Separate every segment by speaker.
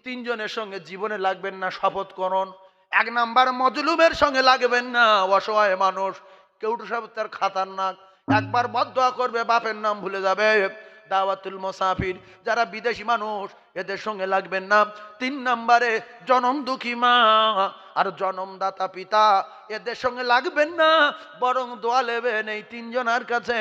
Speaker 1: তিনজনের সঙ্গে জীবনে লাগবেন না, শপথ করুন। 1 নাম্বার মজলুমের সঙ্গে লাগবেন না, অসহায় মানুষ, কেউটু সব তার খাতারনাক। একবার বদদোয়া করবে, বাপের নাম ভুলে যাবে। দাওয়াতুল মুসাফির, যারা বিদেশি মানুষ, এদের সঙ্গে লাগবেন না। 3 নাম্বারে জনম দুঃখী মা আর জনমদাতা পিতা, এদের সঙ্গে লাগবেন না, বরং দোয়া নেবেন এই 3 জনের কাছে।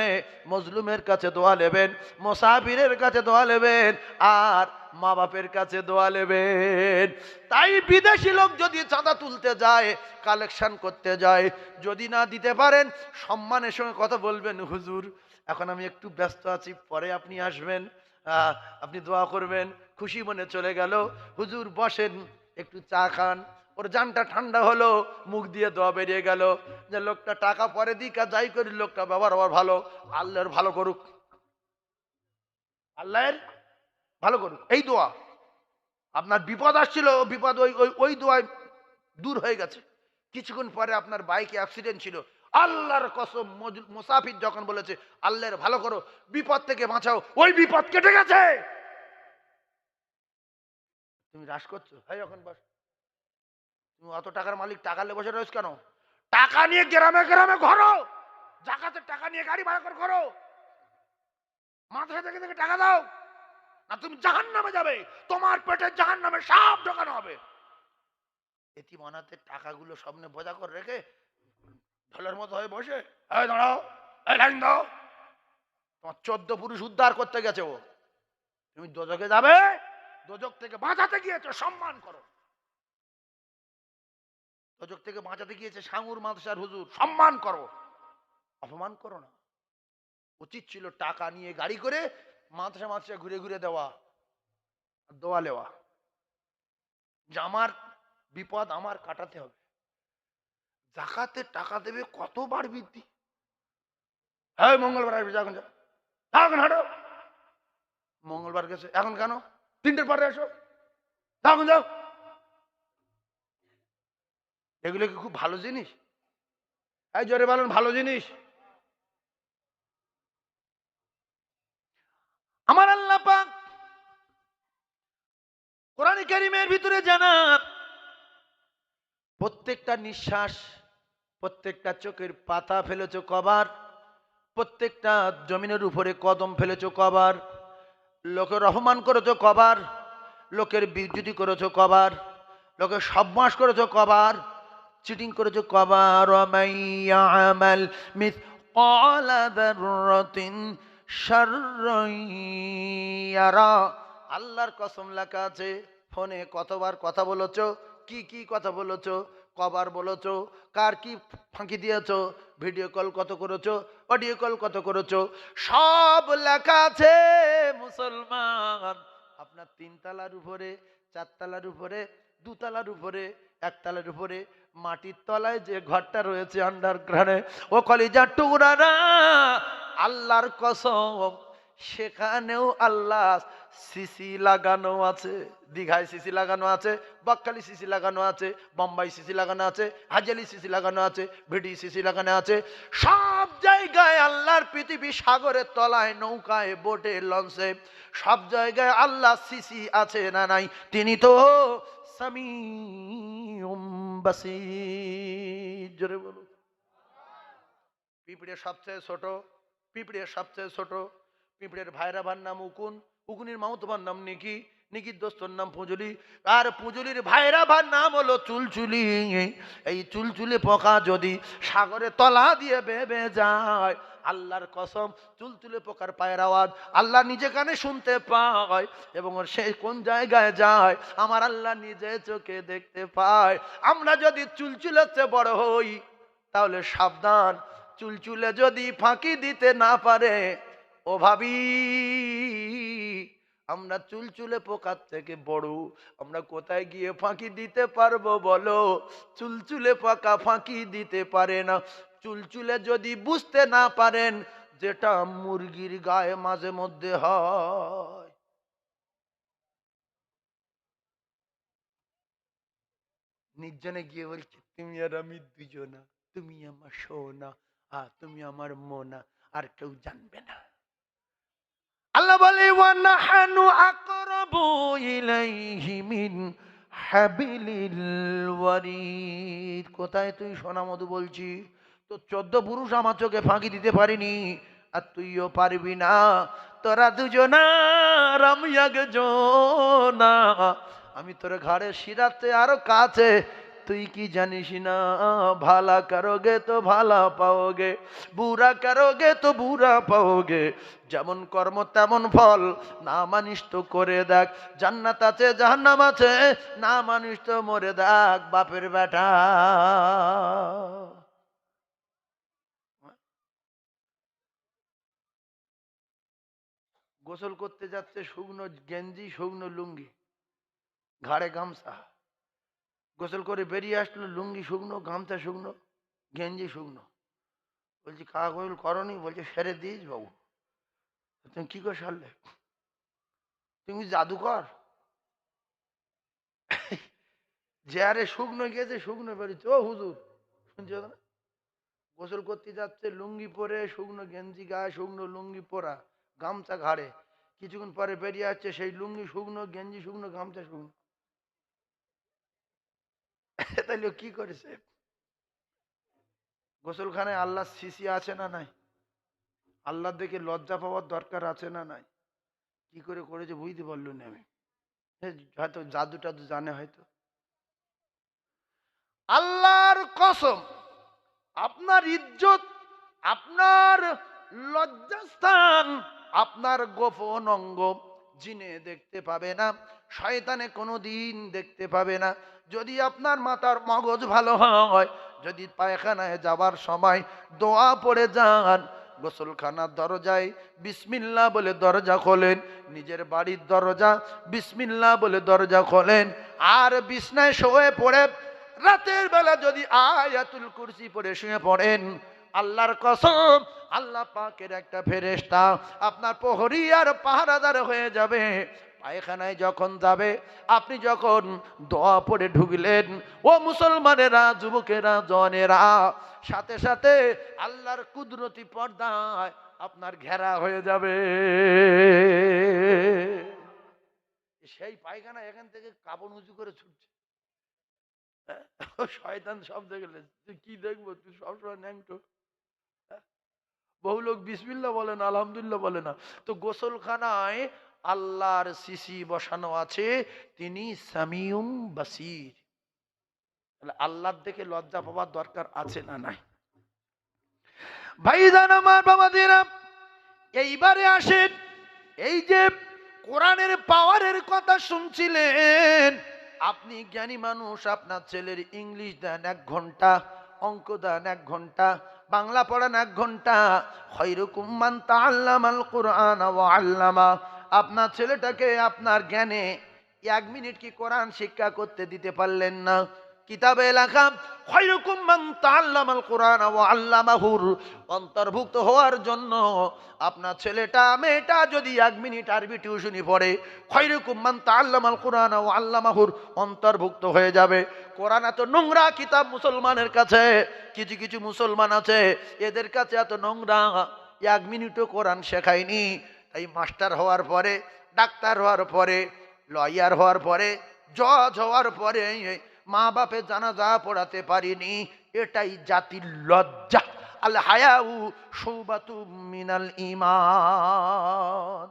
Speaker 1: মজলুমের কাছে দোয়া নেবেন, মুসাফিরের কাছে দোয়া নেবেন, আর মা বাপের কাছে দোয়া নেবেন। তাই বিদেশি লোক যদি চাঁদা তুলতে যায়, কালেকশন করতে যায়, যদি না দিতে পারেন, সম্মানের সঙ্গে কথা বলবেন, হুজুর এখন আমি একটু ব্যস্ত আছি, পরে আপনি আসবেন, আপনি দোয়া করবেন। খুশি মনে চলে গেল, হুজুর বসেন একটু চা খান। ওর জানটা ঠান্ডা হলো, মুখ দিয়ে দোয়া বেরিয়ে গেল যে লোকটা টাকা পরে দিক আর যাই করি, লোকটা ব্যবহার আবার ভালো, আল্লাহর ভালো করুক, আল্লাহর ভালো করুক। এই দোয়া। আপনার বিপদ আসছিল, বিপদ ওই ওই ওই দোয়ায় দূর হয়ে গেছে। কিছুক্ষণ পরে আপনার বাইকে অ্যাক্সিডেন্ট ছিল, আল্লাহর কসম মুসাফির যখন বলেছে আল্লাহর ভালো করো, বিপদ থেকে বাঁচাও, ওই বিপদ কেটে গেছে। তুমি রাস করছো, হ্যাঁ এখন বস। তুমি অত টাকার মালিক, টাকা নিয়ে বসে রয়েছ কেন? টাকা নিয়ে গ্রামে গ্রামে ঘোরো, জাকাতের টাকা নিয়ে গাড়ি ভাড়া করে ঘোরো, মাথায় থেকে থেকে টাকা দাও, না তুমি জাহান্নামে যাবে, তোমার পেটে জাহান্নামে সব ঢোকানো হবে। এতিমানাতে টাকাগুলো সামনে বোঝা করে রেখে ঢোলের মতো হয়ে বসে, এই দাঁড়াও, এই লাইন দাও। তোমার 14 পুরুষ উদ্ধার করতে গেছে ও, তুমি দোজকে যাবে, দোজক থেকে বাঁচাতে গিয়েছো, সম্মান করো। দোজক থেকে বাঁচাতে গিয়েছে সাঙ্গুর মাদ্রাসার হুজুর, সম্মান করো, অপমান করো না। উচিত ছিল টাকা নিয়ে গাড়ি করে মাদ্রাসা মাদ্রাসা ঘুরে ঘুরে দেওয়া, দোয়া নেওয়া, যে আমার বিপদ আমার কাটাতে হবে। জাকাতের টাকা দেবে কতবার বৃদ্ধি। হ্যাঁ মঙ্গলবার আসবে, যখন যা, এখন হাঁটো। মঙ্গলবার গেছে, এখন কেন 3টের পরে এসো, তখন যাও। এগুলো কি খুব ভালো জিনিস? এই জোরে বলেন, ভালো জিনিস? আমার আল্লাহ পাক কোরআন কারীমের ভিতরে জানান, প্রত্যেকটা নিঃশ্বাস, প্রত্যেকটা চোখের পাতা ফেলেছো কবার, প্রত্যেকটা জমিনের উপরে কদম ফেলেছো কবার, লোকের অপমান করেছো কবার, লোকের বিদ্যুতি করেছো কবার, লোকের সবমাস করেছো কবার, চিটিং করেছো কবার। আমাল মিসকালা যাররাতিন শাররান ইয়ারা। আল্লাহর কসম লেখা আছে, ফোনে কতবার কথা বলেছো, কি কি কথা বলেছো, কবার বলেছো, কার কি ফাঁকি দিয়েছো, ভিডিও কল কত করেছো, অডিও কল কত করেছো, সব লেখা আছে। মুসলমান, আপনার 3 তলার উপরে, 4 তলার উপরে, 2 তলার উপরে, 1 তলার উপরে, মাটির তলায় যে ঘরটা রয়েছে আন্ডারগ্রাউন্ডে, ও কলিজার টুকরারা, আল্লাহর কসম, সেখানেও আল্লাহ সিসি লাগানো আছে। দীঘায় সিসি লাগানো আছে, বকখালি সিসি লাগানো আছে, বোম্বাই সিসি লাগানো আছে, হাজালি সিসি লাগানো আছে, ভিডি সিসি লাগানো আছে। সব জায়গায় আল্লাহর পৃথিবী, সাগরের তলায়, নৌকায়, বোটে, লঞ্চে, সব জায়গায় আল্লাহ সিসি আছে না নাই? তিনি তো সামিউম বাসীর। জোরে বলুন। পিঁপড়ে সবচেয়ে ছোট, পিঁপড়ে সবচেয়ে ছোট, পিঁপড়ের ভাইরা ভার নাম উকুন, উকুনির মাউতবার নাম নিকি, নিকির দোস্তর নাম পুঁজুলি, আর পুঁজুলির ভাইরা ভার নাম হলো চুলচুলি। এই চুলচুলি পোকা যদি সাগরে তলা দিয়ে বেবে যায়, আল্লাহর কসম, চুলচুলে পোকার পায়ের আওয়াজ আল্লাহ নিজে কানে শুনতে পায়, এবং সে কোন জায়গায় যায় আমার আল্লাহ নিজে চোখে দেখতে পায়। আমরা যদি চুলচুলেতে বড় হই, তাহলে সাবধান, চুলচুলে যদি ফাঁকি দিতে না পারে, ও ভাবি, আমরা চুলচুলে পোকার থেকে বড়, আমরা কোথায় গিয়ে ফাঁকি দিতে পারবো বলো? চুলচুলে পোকা ফাঁকি দিতে পারে না। চুলচুলে যদি বুঝতে না পারেন, যেটা মুরগির গায়ে মাঝে মধ্যে হয়, নির্জনে গিয়ে বলছে তুমি আর আমি দুজনা, তুমি আমার সোনা, তুমি আমার মোনা, আর কেউ জানবে না। আল্লাহ বলে ওয়া নাহানু আকরাবু ইলাইহি মিন হাবিলিল ওয়ারিদ। কোথায় তুই সোনা মধু বলছি, তো 14 পুরুষ আমার চোখে ফাঁকি দিতে পারিনি, আর তুইও পারবি না। তোরা দুজনা আমি একজনা, আমি তোর ঘাড়ে শিরাতে আরো কাছে, তুই কি জানিস না? ভালা করোগে তো ভালা পাওগে, বুরা করোগে তো বুরা পাওগে, যেমন কর্ম তেমন ফল, না মানিস তো করে দেখ, জান্নাত আছে জাহান্নাম আছে, না মানিস তো মরে দেখ বাপের বেটা। গোসল করতে যাচ্ছে, শুকনো গেঞ্জি শুকনো লুঙ্গি, ঘাড়ে গামছা, গোসল করে বেরিয়ে আসলো, লুঙ্গি শুকনো, গামছা শুকনো, গেঞ্জি শুকনো। বলছি কাকা গোসল করনি? বলছে সেরে দিস বাবু। তুমি কি করে সারলে? তুমি জাদুকর? যে আরে শুকনো গেছে শুকনো বেরিয়েছে। ও হুজুর শুনছো না? গোসল করতে যাচ্ছে লুঙ্গি পরে, শুকনো গেঞ্জি গায়ে, শুকনো লুঙ্গি পরা, গামছা ঘাড়ে, কিছুক্ষণ পরে বেরিয়ে আসছে সেই লুঙ্গি শুকনো, গেঞ্জি শুকনো, গামছা শুকনো। তাইলে ও কি করেছে? গোসলখানায় আল্লাহ সিসি আছে না নাই? আল্লাহ দেখে লজ্জা পাওয়ার দরকার আছে না নাই? কি করে করেছে বুঝতে পারলো না আমি। হয়তো জাদু টাদু জানে হয়তো। আল্লাহর কসম, আপনার ইজ্জত, আপনার লজ্জাস্থান, আপনার গোপন অঙ্গ জিনে দেখতে পাবে না, শয়তানে কোনোদিন দেখতে পাবে না। যদি আপনার মাথার মগজ ভালো হয়, যদি পায়খানায় যাবার সময় দোয়া পড়ে যান, গোসলখানার দরজায় বিসমিল্লাহ বলে দরজা খোলেন, নিজের বাড়ির দরজা বিসমিল্লাহ বলে দরজা খোলেন, আর বিছনায় শুয়ে পড়ে রাতের বেলা যদি আয়াতুল কুরসি পড়ে শুয়ে পড়েন, আল্লাহর কসম, আল্লাহ পাকের একটা ফেরেশতা আপনার প্রহরী আর পাহারাদার হয়ে যাবে। পায়খানায় যখন যাবে, আপনি যখন দোয়া পড়ে ঢুকলেন, ও মুসলমানেরা, যুবকেরা, জওয়ানেরা, সাথে সাথে আল্লাহর কুদরতি পর্দায় আপনার ঘেরা হয়ে যাবে। সেই পায়খানা এখান থেকে কাপড় উঁচু করে ছুটছে। শয়তান সব দেখলে, তুই কি দেখবো, তুই সবসময় ন্যাংটো। বহু লোক বিসমিল্লাহ বলে না, আলহামদুলিল্লাহ বলে না। তো গোসলখানায় আল্লাহর সিসি বসানো আছে, তিনি সামিউম বাসির। আল্লাহর দেখে লজ্জা পাওয়ার দরকার আছে না নাই? ভাইজান আমার, বাবাদিরা, এইবারে আসেন, এই যে কোরআনের পাওয়ারের কথা শুনছিলেন, আপনি জ্ঞানী মানুষ, আপনার ছেলের ইংলিশ দেন 1 ঘন্টা, অঙ্ক দেন 1 ঘন্টা, বাংলা পড়ান 1 ঘন্টা, খায়রুকুম মান তাআল্লামাল কুরআন ওয়া আল্লামা। আপনার ছেলেটাকে আপনার জ্ঞানে 1 মিনিট কি কোরআন শিক্ষা করতে দিতে পারলেন না? কিতাবে লেখা খায়রুকুম মান তাআল্লামাল কুরআন ওয়া আল্লামাহুর অন্তর্ভুক্ত হওয়ার জন্য আপনার ছেলেটা মেয়েটা যদি 1 মিনিট আরবি টিউশনি পড়ে, খায়রুকুম মান তাআল্লামাল কুরআন ওয়া আল্লামাহুর অন্তর্ভুক্ত হয়ে যাবে। কোরআন এত নোংরা কিতাব মুসলমানের কাছে, কিছু কিছু মুসলমান আছে এদের কাছে এত নোংরা, 1 মিনিটও কোরআন শেখায়নি। তাই মাস্টার হওয়ার পরে, ডাক্তার হওয়ার পরে, লয়ার হওয়ার পরে, জজ হওয়ার পরে মা বাপে জানাজা পড়াতে পারিনি, এটাই জাতির লজ্জা। আল হায়াউ শুবাতুম মিনাল ঈমান।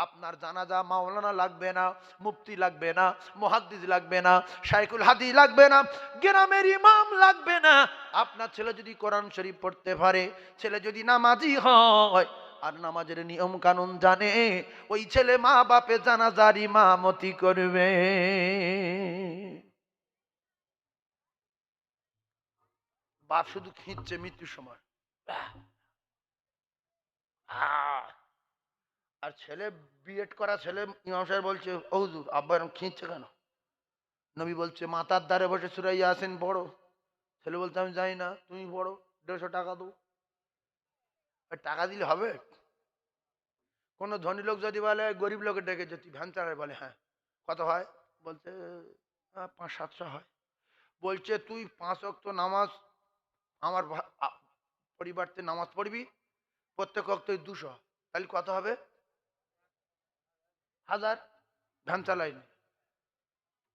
Speaker 1: আপনার জানাজা মাওলানা লাগবে না, মুফতি লাগবে না, মুহাদ্দিস লাগবে না, শাইখুল হাদিস লাগবে না, গ্রামের ইমাম লাগবে না। আপনার ছেলে যদি কোরআন শরীফ পড়তে পারে, ছেলে যদি নামাজি হয় আর নামাজের নিয়ম কানুন জানে, ওই ছেলে মা বাপে জানাজার ইমামতি করবে। বাপ শুধু খিঁচছে মৃত্যুর সময়, আর ছেলে বিএড করা ছেলে ইমাম সাহেব বলছে, ও হুজুর আব্বা এরকম খিঁচছে কেন? নবী বলছে মাথার দ্বারে বসে সূরা ইয়াসিন পড়ো। ছেলে বলছে আমি জানি না, তুমি পড়ো, 150 টাকা দেবো। টাকা দিলে হবে? কোনো ধনী লোক যদি বলে গরিব লোকের ডেকেছে, তুই ভ্যান চালায়, বলে হ্যাঁ, কত হয়? বলছে 500-700 হয়। বলছে তুই 5 ওয়াক্ত নামাজ আমার পরিবারতে নামাজ পড়বি, প্রত্যেক ওয়াক্তই 200, তাহলে কত হবে? হাজার ভ্যান চালাইনি,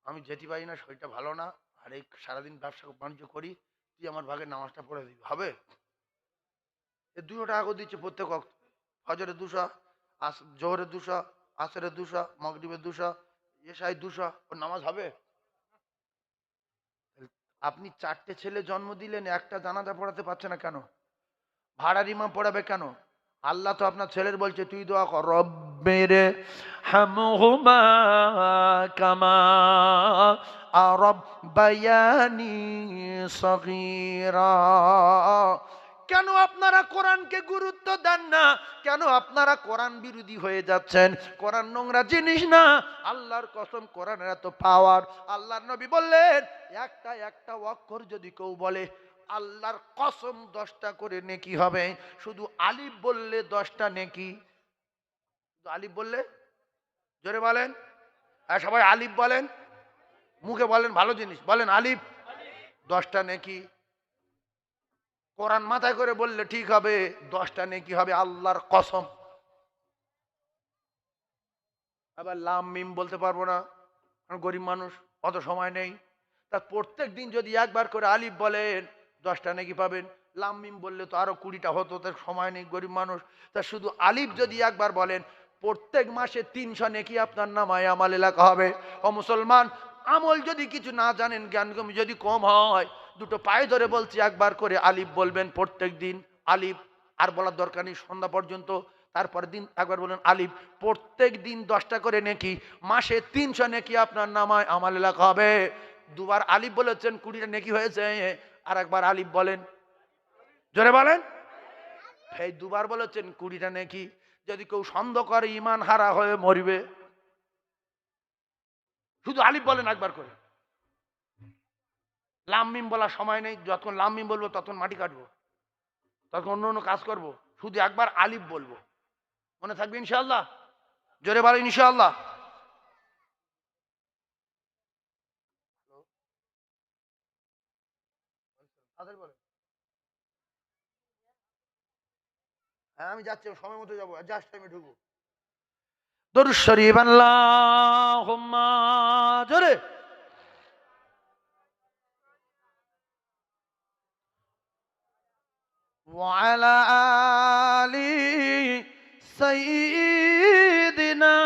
Speaker 1: আমি যেতে পারি না, শরীরটা ভালো না, আর এই সারাদিন ব্যবসা বাণিজ্য করি, তুই আমার ভাগে নামাজটা পড়ে দিবি, হবে? এ 200 টাকা করে দিচ্ছে প্রত্যেক ওয়াক্ত। ফজরের 200, জোহরের 200, আসরের 200, মাগরিবের 200, এশায় 200, ওর নামাজ হবে? আপনি 4টে ছেলে জন্ম দিলেন, একটা জানাজা পড়াতে পারছে না কেন? ভাড়ার ইমাম পড়াবে কেন? আল্লাহ তো আপনার ছেলের বলছে তুই দোয়া কর, রব্বির হামহুমা কামা আরাব্বায়ানি সগীরা। কেন আপনারা কোরআনকে গুরুত্ব দেন না? কেন আপনারা কোরআন বিরোধী হয়ে যাচ্ছেন? কোরআন নোংরা জিনিস না, আল্লাহর কসম কোরআনের এত পাওয়ার। আল্লাহর নবী বললেন একটা একটা অক্ষর যদি কেউ বলে আল্লাহর কসম 10টা করে নেকি হবে। শুধু আলিফ বললে 10টা নেকি। আলিফ বললে, জোরে বলেন, হ্যাঁ সবাই আলিফ বলেন, মুখে বলেন ভালো জিনিস, বলেন আলিফ, 10টা নেকি। কোরআন মাথায় করে বললে ঠিক হবে, 10টা নেকি হবে আল্লাহর কসম। আবার লাম মিম বলতে পারবো না, গরিব মানুষ, অত সময় নেই। তা প্রত্যেক দিন যদি একবার করে আলিফ বলেন 10টা নেকি পাবেন। লাম মিম বললে তো আরো 20টা হতো, তার সময় নেই, গরিব মানুষ। তা শুধু আলিফ যদি একবার বলেন প্রত্যেক মাসে 300 নেকি আপনার নামায় আমলে লেখা হবে। ও মুসলমান, আমল যদি কিছু না জানেন, জ্ঞান যদি কম হয়, দুটো পায়ে ধরে বলছি একবার করে আলিফ বলবেন প্রত্যেক দিন। আলিফ আর বলার দরকার নেই সন্ধ্যা পর্যন্ত। তারপরের দিন একবার বলেন আলিফ, প্রত্যেক দিন 10টা করে নেকি, মাসে 300 নেকি আপনার নামায় আমলে লেখা হবে। দুবার আলিফ বলেছেন 20টা নেকি হয়েছে। আর একবার আলিফ বলেন, জোরে বলেন, এই দুবার বলেছেন 20টা নেকি। যদি কেউ সন্দেহ করে ইমান হারা হয়ে মরবে। শুধু আলিফ বলেন একবার করে। লাম মিম বলার সময় নেই, যতক্ষণ লাম মিম বলবো ততক্ষণ মাটি কাটবো, তখন অন্য অন্য কাজ করব। শুধু একবার আলিফ বলবো, মনে থাকবে ইনশাআল্লাহ? জোরে বলেন ইনশাআল্লাহ। হ্যাঁ আমি যাচ্ছি, সময় মতো যাবো, জাস্ট টাইমে ঢুকবো। দরুদ শরীফ আল্লাহুম্মা, জোরে। وعلى آل سيدنا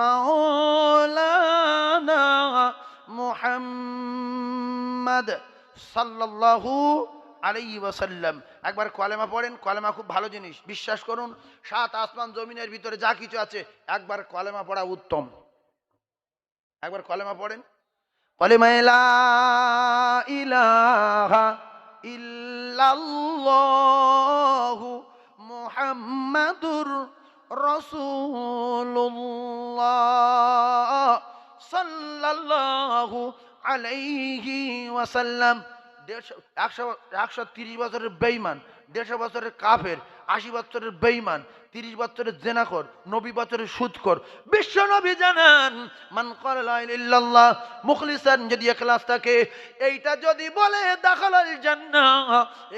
Speaker 1: مولانا محمد সাল্লাল্লাহু আলাইহি ওয়াসাল্লাম। একবার কলেমা পড়েন, কলেমা খুব ভালো জিনিস, বিশ্বাস করুন। 7 আসমান জমিনের ভিতরে যা কিছু আছে, একবার কলেমা পড়া উত্তম। একবার কলেমা পড়েন, কলেমা লা ইলাহা ইল্লাল্লাহু মুহাম্মাদুর রাসূলুল্লাহ সাল্লাল্লাহু আলাইহি ওয়াসাল্লাম। 130 বছরের বেঈমান, 150 বছরের কাফের, 80 বছরের বেঈমান, 30 বছরের জেনাখোর, 90 বছরের সুদখোর। বিশ্ব নবী জানান মান ক্বালা লা ইলাহা ইল্লাল্লাহ মুখলিসান, যদি ইখলাস থাকে, এইটা যদি বলে দাখালাল জান্নাহ।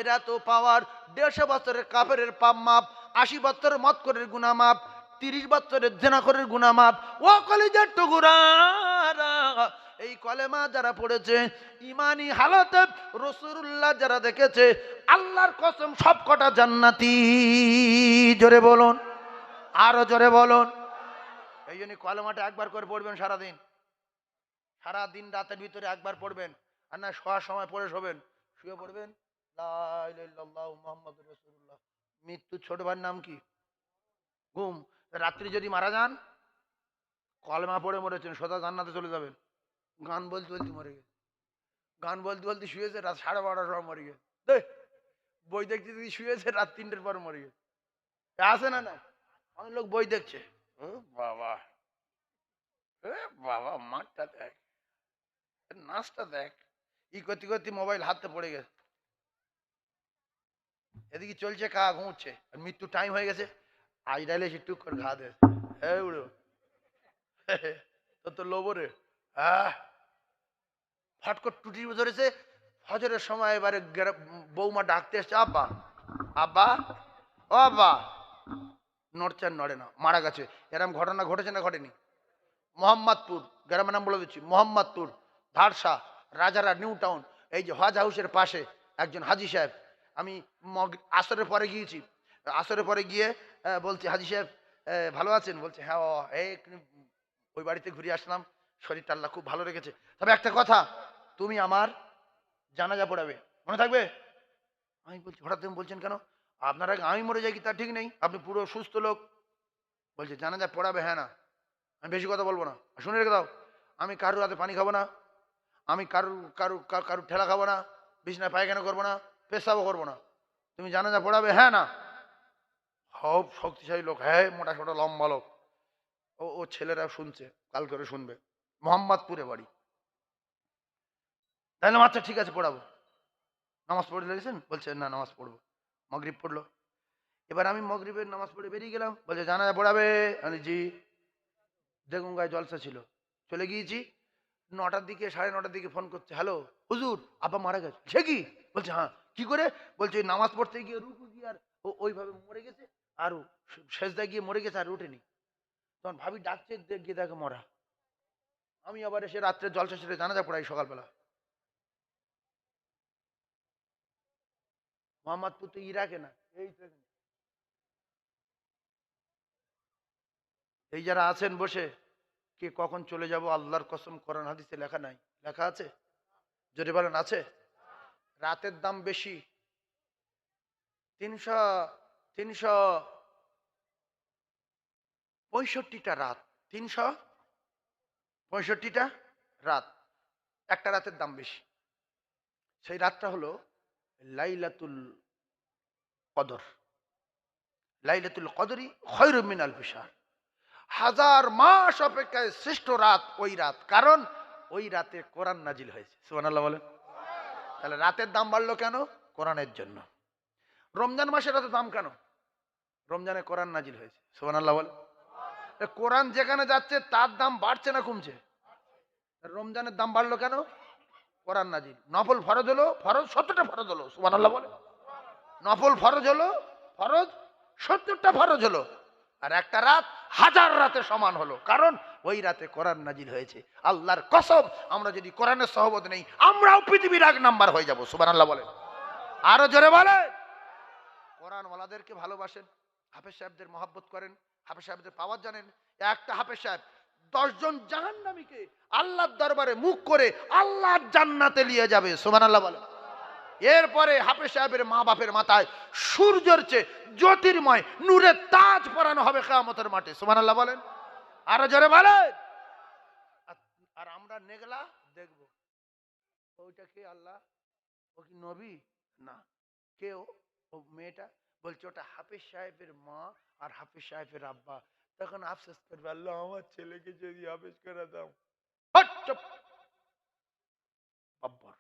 Speaker 1: এরা তো পাওয়ার 150 বছরের কাফেরের পাপ মাপ, 80 বছরের মদখোরের গুনাহ মাপ, 30 বছরের জেনাখোরের গুনাহ মাপ। ও কলিজার টুকরারা, এই কলেমা যারা পড়েছে, ইমানি হালতে রাসূলুল্লাহ যারা দেখেছে, আল্লাহর কসম সব কটা জান্নাতি। জোরে বলুন, আরো জোরে বলুন। এই জন্য কলেমাটা একবার করে পড়বেন সারাদিন, সারাদিন রাতের ভিতরে একবার পড়বেন। আর না শোয়ার সময় পড়ে শোবেন, শুয়ে পড়বেন লা ইলাহা ইল্লাল্লাহু মুহাম্মাদুর রাসূলুল্লাহ। মৃত্যুর ছোট ভাইয়ের নাম কি? ঘুম। রাত্রি যদি মারা যান, কলেমা পড়ে মরেছেন, সোজা জান্নাতে চলে যাবেন। গান বলতে বলতে মরে গেছে, গান বলতে বলতে শুয়েছে, রাত 12:30টার সময় মরে গেছে। বই দেখতে দেখতে শুয়েছে, রাত 3টের পর মরে গেছে। আছে না? না, অনেক লোক বই দেখছে। ও বাবা, এ বাবা, মাঠটা দেখ, নাচটা দেখ, ই করতে করতে মোবাইল হাতে পড়ে গেছে। এদিকে চলছে, কা ঘুমছে, আর মৃত্যু টাইম হয়ে গেছে। আজরাইলে এসে টুক করে ঘা দে, হ্যাঁ উড়ো তো লোবো রে। হ্যাঁ, ফট করে টুটি ধরেছে। ফজরের সময় এবারে বৌমা ডাকতে এসছে, আব্বা, আব্বা, ও আব্বা, নড়ছে আর নড়ে না, মারা গেছে। এরকম ঘটনা ঘটেছে না ঘটেনি? মোহাম্মদপুর গ্রামের নাম বলে দিচ্ছি, মোহাম্মদপুর, ধারসা, রাজারা, নিউ টাউন, এই যে হজ হাউসের পাশে একজন হাজি সাহেব। আমি আসরের পরে গিয়েছি, আসরের পরে গিয়ে বলছি, হাজি সাহেব ভালো আছেন? বলছে হ্যাঁ, এই ওই বাড়িতে ঘুরে আসলাম, শরীরটা আল্লাহ খুব ভালো রেখেছে। তবে একটা কথা, তুমি আমার জানাজা পড়াবে, মনে থাকবে? আমি বলছি হঠাৎ তুমি বলছেন কেন? আপনার আগে আমি মরে যাই কি তার ঠিক নেই? আপনি পুরো সুস্থ লোক। বলছে জানাজা পড়াবে, হ্যাঁ না? আমি বেশি কথা বলবো না, শুনে রেখে দাও। আমি কারুর হাতে পানি খাবো না, আমি কারুর ঠেলা খাবো না, বিছনায় পায়খানা করবো না, পেশাবও করবো না। তুমি জানাজা পড়াবে, হ্যাঁ না? খুব শক্তিশালী লোক, হ্যাঁ, মোটা সোটা লম্বা লোক। ও ছেলেরা শুনছে, কাল করে শুনবে। মোহাম্মদপুরে বাড়ি। তাইলে আচ্ছা ঠিক আছে পড়াবো। নামাজ পড়ে লেগেছেন? বলছে না, নামাজ পড়বো। মগরিব পড়লো। এবার আমি মগরিবের নামাজ পড়ে বেরিয়ে গেলাম। বলছে জানাজা পড়াবে? আমি জি। দেখুন গায়ে জলসা ছিল, চলে গিয়েছি। 9টার দিকে, 9:30 দিকে ফোন করছে, হ্যালো হুজুর, আব্বা মারা গেছে। সে কি? বলছে হ্যাঁ। কি করে? বলছে নামাজ পড়তে গিয়ে রুকু গিয়ে আর ওইভাবে মরে গেছে, আর সেজদায় গিয়ে মরে গেছে, আর উঠেনি। তখন ভাবি ডাকছে, গিয়ে দেখে মরা। আমি আবার এসে রাত্রে জলসা সেরে জানাজা পড়াই সকালবেলা। মোহাম্মদপুর তো ইরাকে না, এই তো এখানে। এই যারা আছেন বসে, কে কখন চলে যাব আল্লাহর কসম কোরআন হাদিসে লেখা নাই? লেখা আছে? যদি বলেন আছে। রাতের দাম বেশি। 300 365টা রাত, 365টা রাত, একটা রাতের দাম বেশি। সেই রাতটা হলো লাইলাতুল কদর। লাইলাতুল কদরি খায়রুম মিন আলফি শাহর। 1000 মাস অপেক্ষায় শ্রেষ্ঠ রাত ওই রাত, কারণ ওই রাতে কোরআন নাজিল হয়েছে। সুবহানাল্লাহ বলেন। তাহলে রাতের দাম বাড়লো কেন? কোরআনের জন্য। রমজান মাসের এত দাম কেন? রমজানে কোরআন নাজিল হয়েছে। সুবহানাল্লাহ বলেন। কোরআন যেখানে যাচ্ছে তার দাম বাড়ছে না কমছে? রমজানের দাম বাড়লো কেন? কোরআন নাজিল। নফল ফরজ হলো, ফরজ 70টা ফরজ হলো। সুবহানাল্লাহ বলে। নফল ফরজ হলো, ফরজ 70টা ফরজ হলো, আর একটা রাত 1000 রাতের সমান হলো, কারণ ওই রাতে কোরআন নাজিল হয়েছে। আল্লাহর কসম, আমরা যদি কোরআনের সহবত নেই, আমরাও পৃথিবীর 1 নাম্বার হয়ে যাব। সুবহানাল্লাহ বলে। আরো জোরে বলে। কোরআন ওয়ালাদেরকে ভালোবাসেন, হাফেজ সাহেবদের মহব্বত করেন, হাফেজ সাহেবদের পাওয়ার জানেন। একটা হাফেজ সাহেব 10 জন জাহান্নামীকে আল্লাহর দরবারে মুখ করে আল্লাহর জান্নাতে নিয়ে যাবে। সুবহানাল্লাহ বলে। এরপরে হাফেজ সাহেবের মা বাপের মাথায় সূর্যের চেয়ে জ্যোতির্ময় নূরের তাজ পরানো হবে কিয়ামতের মাঠে। সুবহানাল্লাহ বলেন। আরো জোরে বলেন। আর আমরা নেগলা দেখব, ওইটা কে? আল্লাহ। ও কি নবী? না। কেউ? ও মেয়েটা। বলছে ওটা হাফেজ সাহেবের মা আর হাফেজ সাহেবের আব্বা। তখন আফসোস করবে, আল্লাহ আমার ছেলেকে যদি হাফেজ করে দাও। বাব্বর।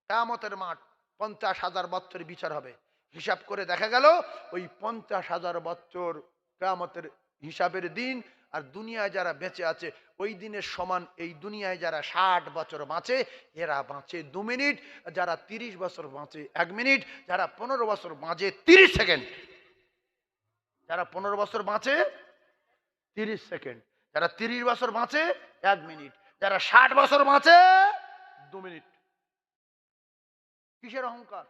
Speaker 1: কিয়ামতের মাঠ, 50,000 বছর বিচার হবে। হিসাব করে দেখা গেল ওই 50,000 বছর কিয়ামতের হিসাবের দিন, আর দুনিয়ায় যারা বেঁচে আছে ওই দিনের সমান এই দুনিয়ায় যারা 60 বছর বাঁচে, এরা বাঁচে 2 মিনিট, যারা 30 বছর বাঁচে 1 মিনিট, যারা 15 বছর বাঁচে 30 সেকেন্ড, যারা 15 বছর বাঁচে 30 সেকেন্ড, যারা 30 বছর বাঁচে 1 মিনিট, যারা 60 বছর বাঁচে 2 মিনিট। কিসের অহংকার?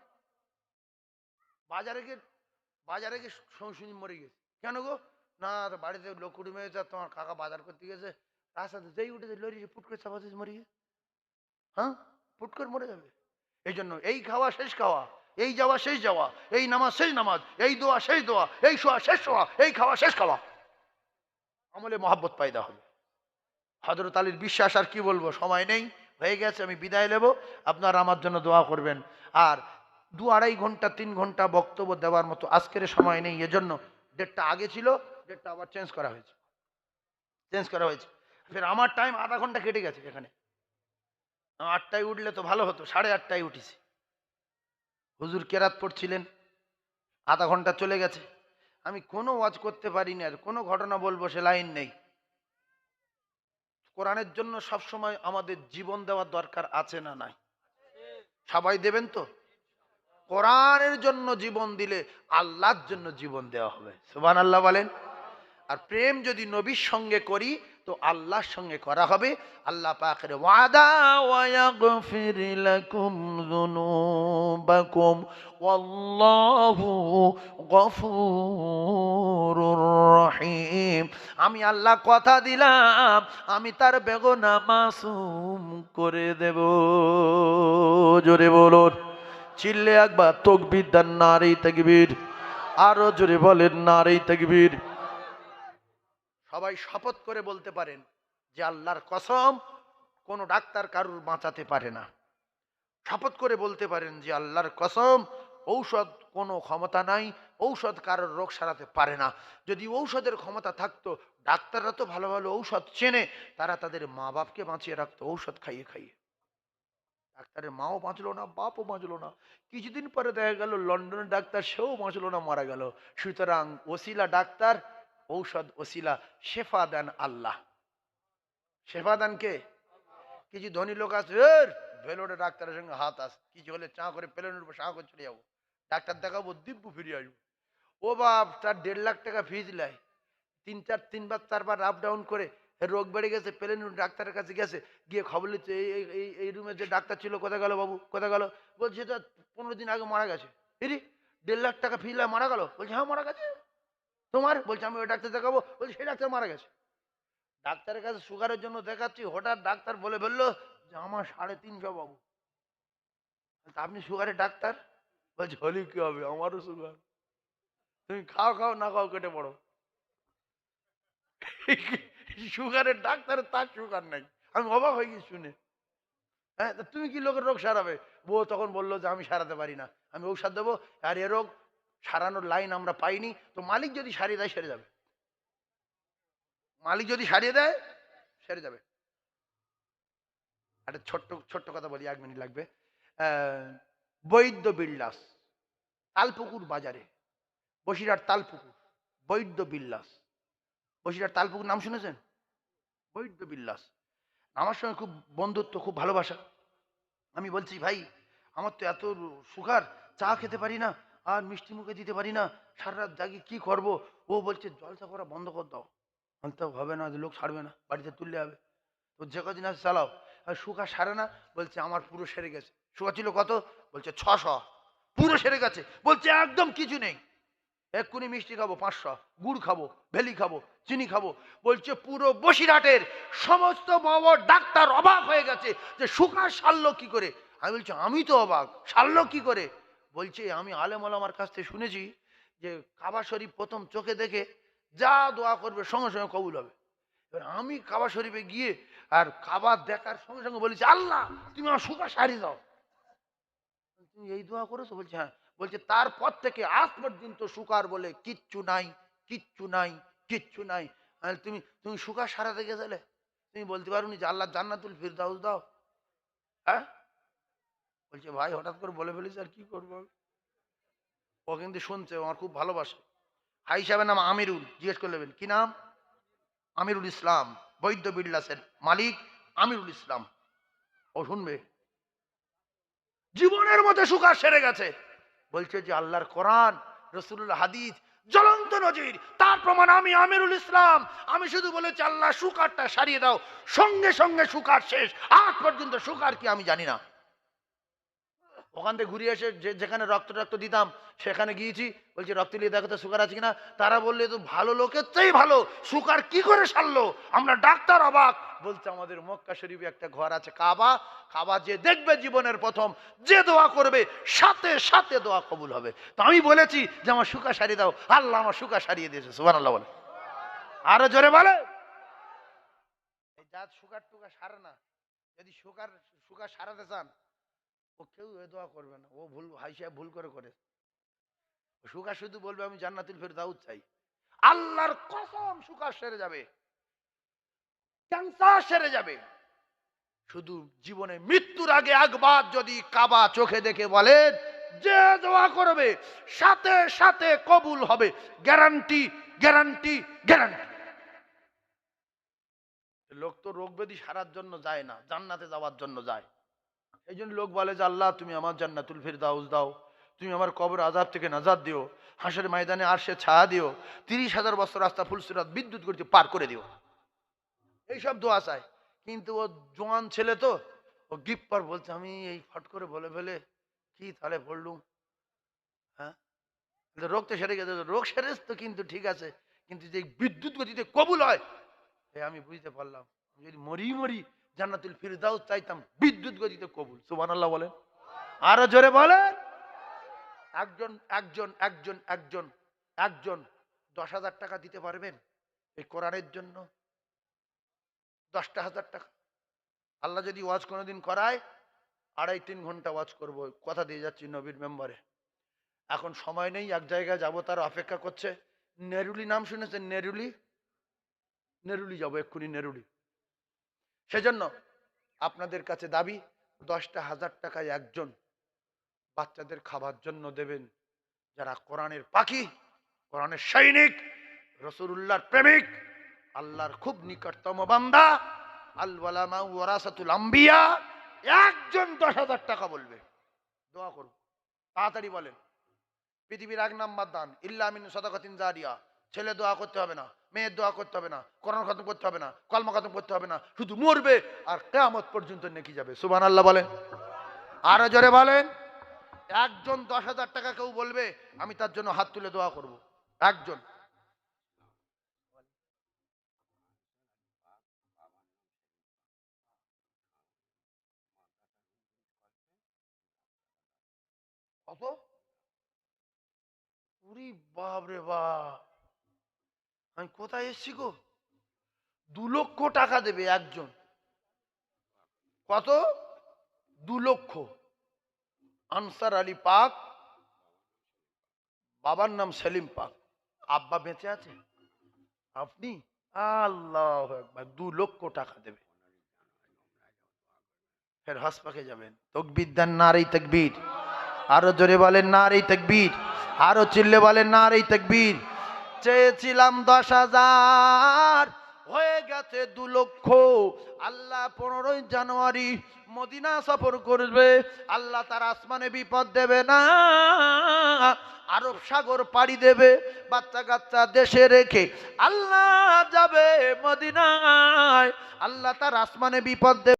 Speaker 1: বাজারে গিয়ে শুনি মরে গেছে। কেন গো? না, বাড়িতে লোক কুটুমে গেছে, তোমার কাকা বাজার করতে গেছে, রাস্তাতে যেই উঠেছে লরি পুট করে চাপা দিয়ে মরে গেছে। হ্যাঁ, পুট করে মরে যাবে। এই জন্য এই খাওয়া শেষ খাওয়া, এই যাওয়া শেষ যাওয়া, এই নামাজ শেষ নামাজ, এই দোয়া শেষ দোয়া, এই শোয়া শেষ শোয়া, এই খাওয়া শেষ খাওয়া। আমলে মহাব্বত পায়দা হবে। হযরত আলীর বিশ্বাস আর কি বলবো, সময় নেই, হয়ে গেছে, আমি বিদায় নেব। আপনারা আমার জন্য দোয়া করবেন। আর 2-2.5 ঘন্টা 3 ঘন্টা বক্তব্য দেওয়ার মতো আজকের সময় নেই, এজন্য ডেটটা আগে ছিল, ডেটটা আবার চেঞ্জ করা হয়েছে। ফের আমার টাইম আধা ঘন্টা কেটে গেছে এখানে। 8টায় উঠলে তো ভালো হতো, 8:30টায় উঠিছি। হুজুর কেরাত পড়ছিলেন, আধা ঘন্টা চলে গেছে। আমি কোনো ওয়াজ করতে পারিনি, আর কোনো ঘটনা বলবো সে লাইন নেই। কোরআনের জন্য সবসময় আমাদের জীবন দেওয়ার দরকার আছে না নাই? সবাই দেবেন তো? কোরআনের জন্য জীবন দিলে আল্লাহর জন্য জীবন দেওয়া হবে। সুবহানাল্লাহ বলেন। আর প্রেম যদি নবীর সঙ্গে করি তো আল্লাহর সঙ্গে করা হবে। আল্লাহ পাকের ওয়াদা, ওয়ায়াগফির লাকুম যুনুবাকুম ওয়াল্লাহু গফুরুর রহিম। আমি আল্লাহ কথা দিলাম, আমি তার বেগুনা মাসুম করে দেব। জোরে বলুন, চিল্লে একবার তাকবীর দেন, নারে তাকবীর। আরো জোরে বলেন, নারে তাকবীর। সবাই শপথ করে বলতে পারেন যে আল্লাহর কসম, কোন ডাক্তার কারুর বাঁচাতে পারে না। শপথ করে বলতে পারেন যে আল্লাহর কসম, ঔষধ কোনো ক্ষমতা নাই, ঔষধ কারোর রোগ সারাতে পারে না। যদি ঔষধের ক্ষমতা থাকতো, ডাক্তাররা তো ভালো ভালো ঔষধ চেনে, তারা তাদের মা বাপকে বাঁচিয়ে রাখতো ঔষধ খাইয়ে খাইয়ে। ডাক্তারের মাও বাঁচলো না, বাপও বাঁচলো না। কিছুদিন পরে দেখা গেল লন্ডনের ডাক্তার, সেও বাঁচলো না, মারা গেল। সুতরাং ওসিলা ডাক্তার, ঔষধ ওসিলা, শেফা দেন আল্লাহ। শেফা দেন কে? কিছু ধনী লোক আছে, ভেলোরে ডাক্তারের সঙ্গে হাত আছে, কিছু হলে চা করে প্লেনের উপর চা করে চলে যাবো, ডাক্তার দেখাবো, দিব্য ফিরে আসবো। ও বাপ, তার 1.5 লাখ টাকা ফিজ লাই, তিনবার 4বার আপ ডাউন করে রোগ বেড়ে গেছে, প্লেন ডাক্তারের কাছে গেছে, গিয়ে খবর নিচ্ছে এই রুমে যে ডাক্তার ছিল কোথায় গেল বাবু, কোথায় গেল? বলছে তো 15 দিন আগে মারা গেছে। এরি 1.5 লাখ টাকা ফিজ লাই, মারা গেল? বলছে হ্যাঁ মারা গেছে। তোমার? বলছে আমি ওই ডাক্তার দেখাবো। বলছে সেই ডাক্তার মারা গেছে। ডাক্তারের কাছে সুগারের জন্য দেখাচ্ছি, হঠাৎ ডাক্তার বলে ফেললো যে আমার 350 বাবু। আপনি সুগারের ডাক্তার? বলছে হলি কি হবে, আমারও সুগার। তুমি খাও খাও, না খাও কেটে পড়ো। সুগারের ডাক্তার, তার সুগার নাই। আমি অবাক হয়ে গেছি শুনে। হ্যাঁ, তুমি কি লোকের রোগ সারাবে? বউ তখন বললো যে আমি সারাতে পারি না, আমি ঔষধ দেবো, আর এ রোগ সারানোর লাইন আমরা পাইনি, তো মালিক যদি সারিয়ে দেয় সেরে যাবে। মালিক যদি সারিয়ে দেয় সেরে যাবে। একটা ছোট্ট ছোট্ট কথা বলি, 1 মিনিট লাগবে। বৈদ্য বিল্লাস, তালপুকুর বাজারে, বসিরহাট তালপুকুর, বৈদ্য বিল্লাস। বসিরহাট তালপুকুর নাম শুনেছেন? বৈদ্য বিল্লাস আমার সঙ্গে খুব বন্ধুত্ব, খুব ভালোবাসা। আমি বলছি ভাই, আমার তো এত সুগার, চা খেতে পারি না, আর মিষ্টি মুখে দিতে পারি না, সারা রাত জাগি, কি করব? ও বলছে জলসা করা বন্ধ করে দাও। বলতে হবে না, লোক ছাড়বে না, বাড়িতে তুললে হবে, তো যে কদিন আছে চালাও। আর সুগার সারে না, বলছে আমার পুরো সেরে গেছে। সুগার ছিল কত? বলছে 600, পুরো সেরে গেছে। বলছে একদম কিছু নেই, এক্ষুনি মিষ্টি খাবো 500, গুড় খাবো, ভেলি খাবো, চিনি খাবো। বলছে পুরো বসিরহাটের সমস্ত বাবা ডাক্তার অবাক হয়ে গেছে যে সুগার সারলো কি করে। আমি বলছি আমি তো অবাক, সারলো কি করে? বলছে আমি আলেম ওলামার কাছ থেকে শুনেছি যে কাবা শরীফ প্রথম চোখে দেখে যা দোয়া করবে সঙ্গে সঙ্গে কবুল হবে। এবার আমি কাবা শরীফে গিয়ে আর কাবা দেখার সঙ্গে সঙ্গে বলেছি আল্লাহ তুমি আমার সুগার সারিয়ে দাও। তুমি এই দোয়া করেছো? বলছে হ্যাঁ। বলছে তারপর থেকে আজ পর্যন্ত সুগার বলে কিচ্ছু নাই, কিচ্ছু নাই, কিচ্ছু নাই। তুমি তুমি সুগার সারাতে গেছিলে, তুমি বলতে পারোনি যে আল্লাহ জান্নাতুল ফিরদাউস দাও? হ্যাঁ। বলছে ভাই হঠাৎ করে বলে ফেলিস, আর কি করবো। ও কিন্তু শুনছে, আমার খুব ভালোবাসে। ভাই সাহেবের নাম আমিরুল, জিজ্ঞেস করে নেবেন কি নাম? আমিরুল ইসলাম, বৈদ্য বিল্লাসের মালিক আমিরুল ইসলাম। ও শুনবে, জীবনের মধ্যে সুগার সেরে গেছে। বলছে যে আল্লাহর কোরআন, রাসূলুল্লাহ হাদিস জ্বলন্ত নজির, তার প্রমাণ আমি আমিরুল ইসলাম। আমি শুধু বলেছি আল্লাহ সুগারটা সারিয়ে দাও, সঙ্গে সঙ্গে সুগার শেষ। আজ পর্যন্ত সুগার কি আমি জানি না। ওখান থেকে ঘুরে এসে যেখানে রক্ত দিতাম সেখানে গিয়েছি, বলছি রক্ত নিয়ে দেখো তো সুগার আছে কিনা। তারা বললে তো ভালো লোকের চেয়ে ভালো, সুগার কি করে সারলো? আমরা ডাক্তার অবাক। বলছে আমাদের মক্কা শরীফে একটা ঘর আছে কাবা, কাবা যে দেখবে জীবনের প্রথম, যে দোয়া করবে সাথে সাথে দোয়া কবুল হবে। তো আমি বলেছি যে আমার সুগার সারিয়ে দাও, আল্লাহ আমার সুগার সারিয়ে দিয়েছে। সুবহানাল্লাহ বলে, আরো জোরে বলে। যার সুগার টুগার সারে না, যদি সুগার সারাতে চান, ও কেউ এ দোয়া করবে না, ও ভুল হাইসা ভুল করে। সুগার শুধু বলবে আমি জান্নাতুল ফেরদাউস চাই। আল্লাহর কসম সুগার সেরে যাবে, ক্যান্সার সেরে যাবে। শুধু জীবনে মৃত্যুর আগে একবার যদি কাবা চোখে দেখে বলেন যে দোয়া করবে সাথে সাথে কবুল হবে, গ্যারান্টি গ্যারান্টি গ্যারান্টি। লোক তো রোগ ব্যাধি সারার জন্য যায় না, জান্নাতে যাওয়ার জন্য যায়। এই জন্য লোক বলে যে আল্লাহ তুমি আমার জান্নাতুল ফিরদাউস দাও, তুমি আমার কবর আযাব থেকে নাজাত দিও, হাসরের ময়দানে আরশে ছায়া দিও, 30,000 বছর রাস্তা ফুলসিরাত বিদ্যুৎ গতিতে পার করে দিও। এইসব দোয়া চায়। কিন্তু ও জোয়ান ছেলে তো, ও গিপ্পার বলছে আমি এই ফট করে বলে ফেলে কি তাহলে পড়লুম। হ্যাঁ, রোগ তো সেরে গেছে, রোগ সেরে তো, কিন্তু ঠিক আছে, কিন্তু যে বিদ্যুৎ গতিতে কবুল হয় এ আমি বুঝতে পারলাম। আমি যদি মরি মরি জান্নাতুল ফিরদাউস চাইতাম, বিদ্যুৎ গতিতে কবুল। সুবহানাল্লাহ বলেন, আরো জোরে বলেন। একজন একজন একজন একজন একজন 10,000 টাকা দিতে পারবেন এই কোরআনের জন্য? 10,000 টাকা। আল্লাহ যদি ওয়াজ কোনোদিন করায়, 2.5-3 ঘন্টা ওয়াজ করবো, কথা দিয়ে যাচ্ছি নবীর মেম্বারে। এখন সময় নেই, এক জায়গায় যাবো, তার অপেক্ষা করছে। নেরুলি নাম শুনেছেন? নেরুলি, নেরুলি যাবো এক্ষুনি, নেরুলি। সেজন্য আপনাদের কাছে দাবি, 10,000 টাকায় একজন বাচ্চাদের খাবার জন্য দেবেন, যারা কোরআনের পাখি, কোরআনের সৈনিক, রাসূলুল্লাহর প্রেমিক, আল্লাহর খুব নিকটতম বান্দা। আল ওয়ালামা ওয়ারাসাতুল আম্বিয়া। একজন 10,000 টাকা বলবে, দোয়া করব। তাড়াতাড়ি বলেন। পৃথিবীর 1 নাম্বার দান, ইল্লা মিন সাদাকাতিন জারিয়া। ছেলে দোয়া করতে হবে না, মেয়ের দোয়া করতে হবে না, কোরআন খতম করতে হবে না, কলমা খতম করতে হবে না, শুধু মরবে আর কিয়ামত পর্যন্ত নেকি যাবে। সুবহানাল্লাহ বলেন, আরো জোরে বলেন। একজন 10,000 টাকা কেউ বলবে, আমি তার জন্য হাত তুলে দোয়া করব। একজন। কত? উরি বাপ রে বাপ, আমি কোথায় এসেছি গো? 2 লক্ষ টাকা দেবে একজন। কত? 2 লক্ষ। আনসার আলী পাক, বাবার নাম সেলিম পাক। আব্বা বেঁচে আছে? আপনি? আল্লাহ একবার 2 লক্ষ টাকা দেবে। ফের হাসপাকে যাবেন, তকবীর দেন, নারী তকবীর। আরো জোরে বলেন নারী তকবীর। আরো চিল্লে বলেন নারী তকবীর। চেয়েছিলাম 10,000, হয়ে গেছে 2 লক্ষ। আল্লাহ 15ই জানুয়ারি মদিনা সফর করবে। আল্লাহ তার আসমানে বিপদ দেবে না, আরব সাগর পাড়ি দেবে, বাচ্চা কাচ্চা দেশে রেখে আল্লাহ যাবে মদিনায়। আল্লাহ তার আসমানে বিপদ দেবে।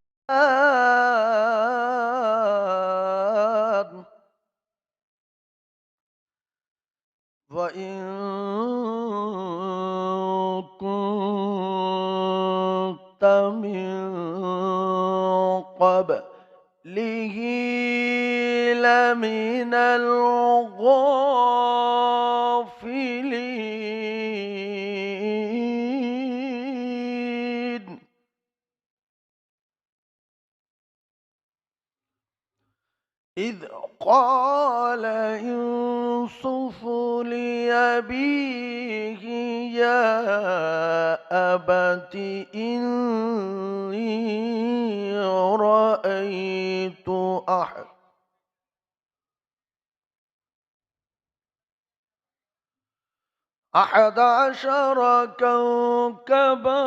Speaker 1: وإن كنت من قبله لمن الغافلين. إذ قال يوسف لأبيه يا أبت إني رأيت أحد عشر كوكبا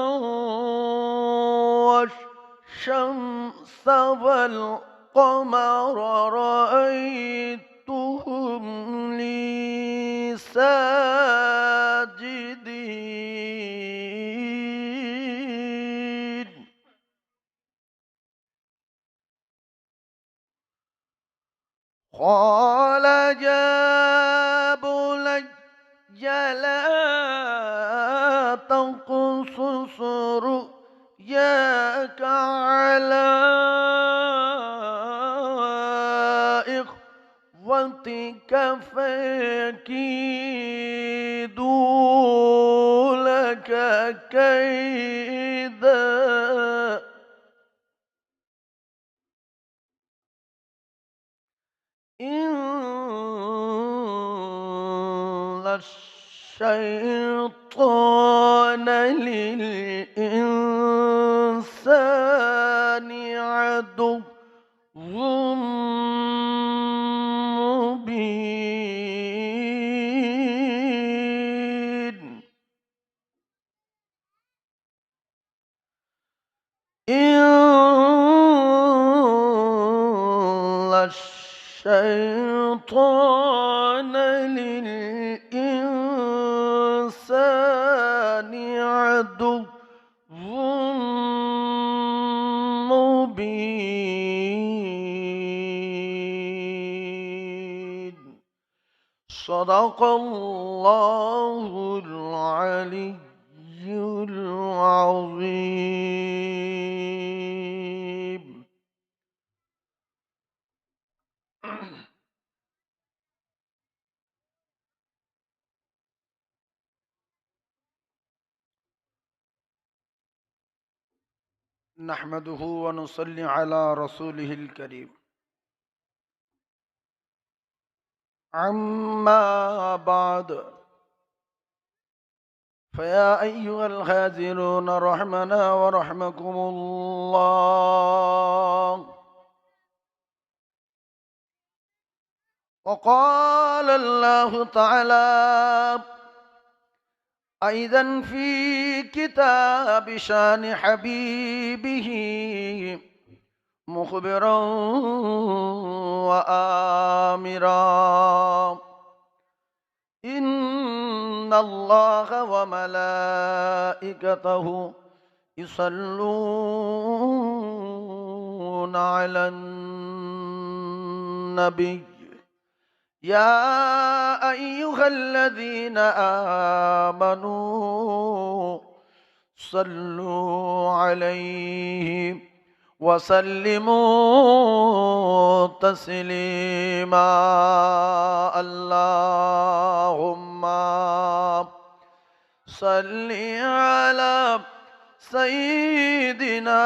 Speaker 1: والشمس والقمر رأيتهم لي ساجدين. قال يا بني لا تقصص رؤياك على إخوتك فيكيدوا لك كيدا. إن الشيطان للإنسان عدو مبين. إن الشيطان للإنسان عدو مبين صدق الله العلي العظيم. نحمده ونصلي على رسوله الكريم. أما بعد فيا أيها الحاذرون رحمنا ورحمكم الله. وقال الله تعالى أيضا في كتاب شان حبيبه مخبرا وآمرا إن الله وملائكته يصلون على النبي يا أيها الذين آمنوا صلوا عليه وسلموا تسليما. اللهم صل على سيدنا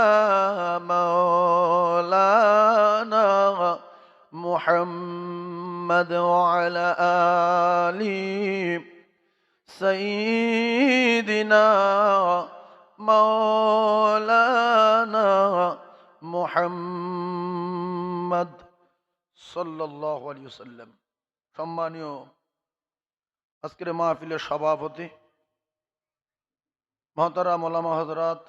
Speaker 1: مولانا محمد وعلى آل سيدنا مولانا মুহাম্মদ সাল্লাল্লাহু আলাইহি ওয়াসাল্লাম। সম্মানীয় আজকের মাহফিলের সভাপতি মহতারাম ওলামা হযরত,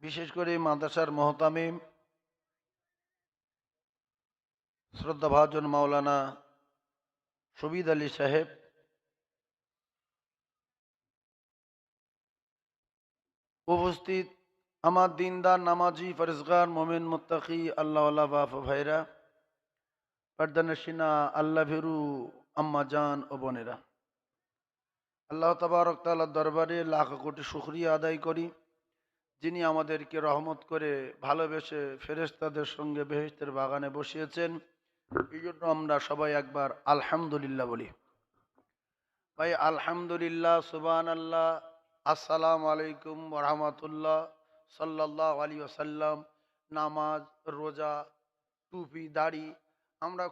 Speaker 1: বিশেষ করে মাদ্রাসার মুহতামিম শ্রদ্ধাভাজন মাওলানা শহীদ আলী সাহেব, উপস্থিত আমার দিনদার নামাজি ফরজগার মোমিন মুত্তাকি আল্লাহওয়ালা বাপ ভাইরা, পর্দানশিনা আল্লাহ ভীরু আম্মা জান ও বোনেরা, আল্লাহ তাবারক তাআলার দরবারে লাখ কোটি শুকরিয়া আদায় করি, যিনি আমাদেরকে রহমত করে ভালোবেসে ফেরেশতাদের সঙ্গে বেহেশতের বাগানে বসিয়েছেন। এই জন্য আমরা সবাই একবার আলহামদুলিল্লাহ বলি। ভাই আলহামদুলিল্লাহ, সুবহানাল্লাহ, আসসালামু আলাইকুম ওয়া রাহমাতুল্লাহ, সাল্লাল্লাহু আলাইহি ওয়াসাল্লাম। নামাজ, রোজা, টুপি, দাড়ি আমরা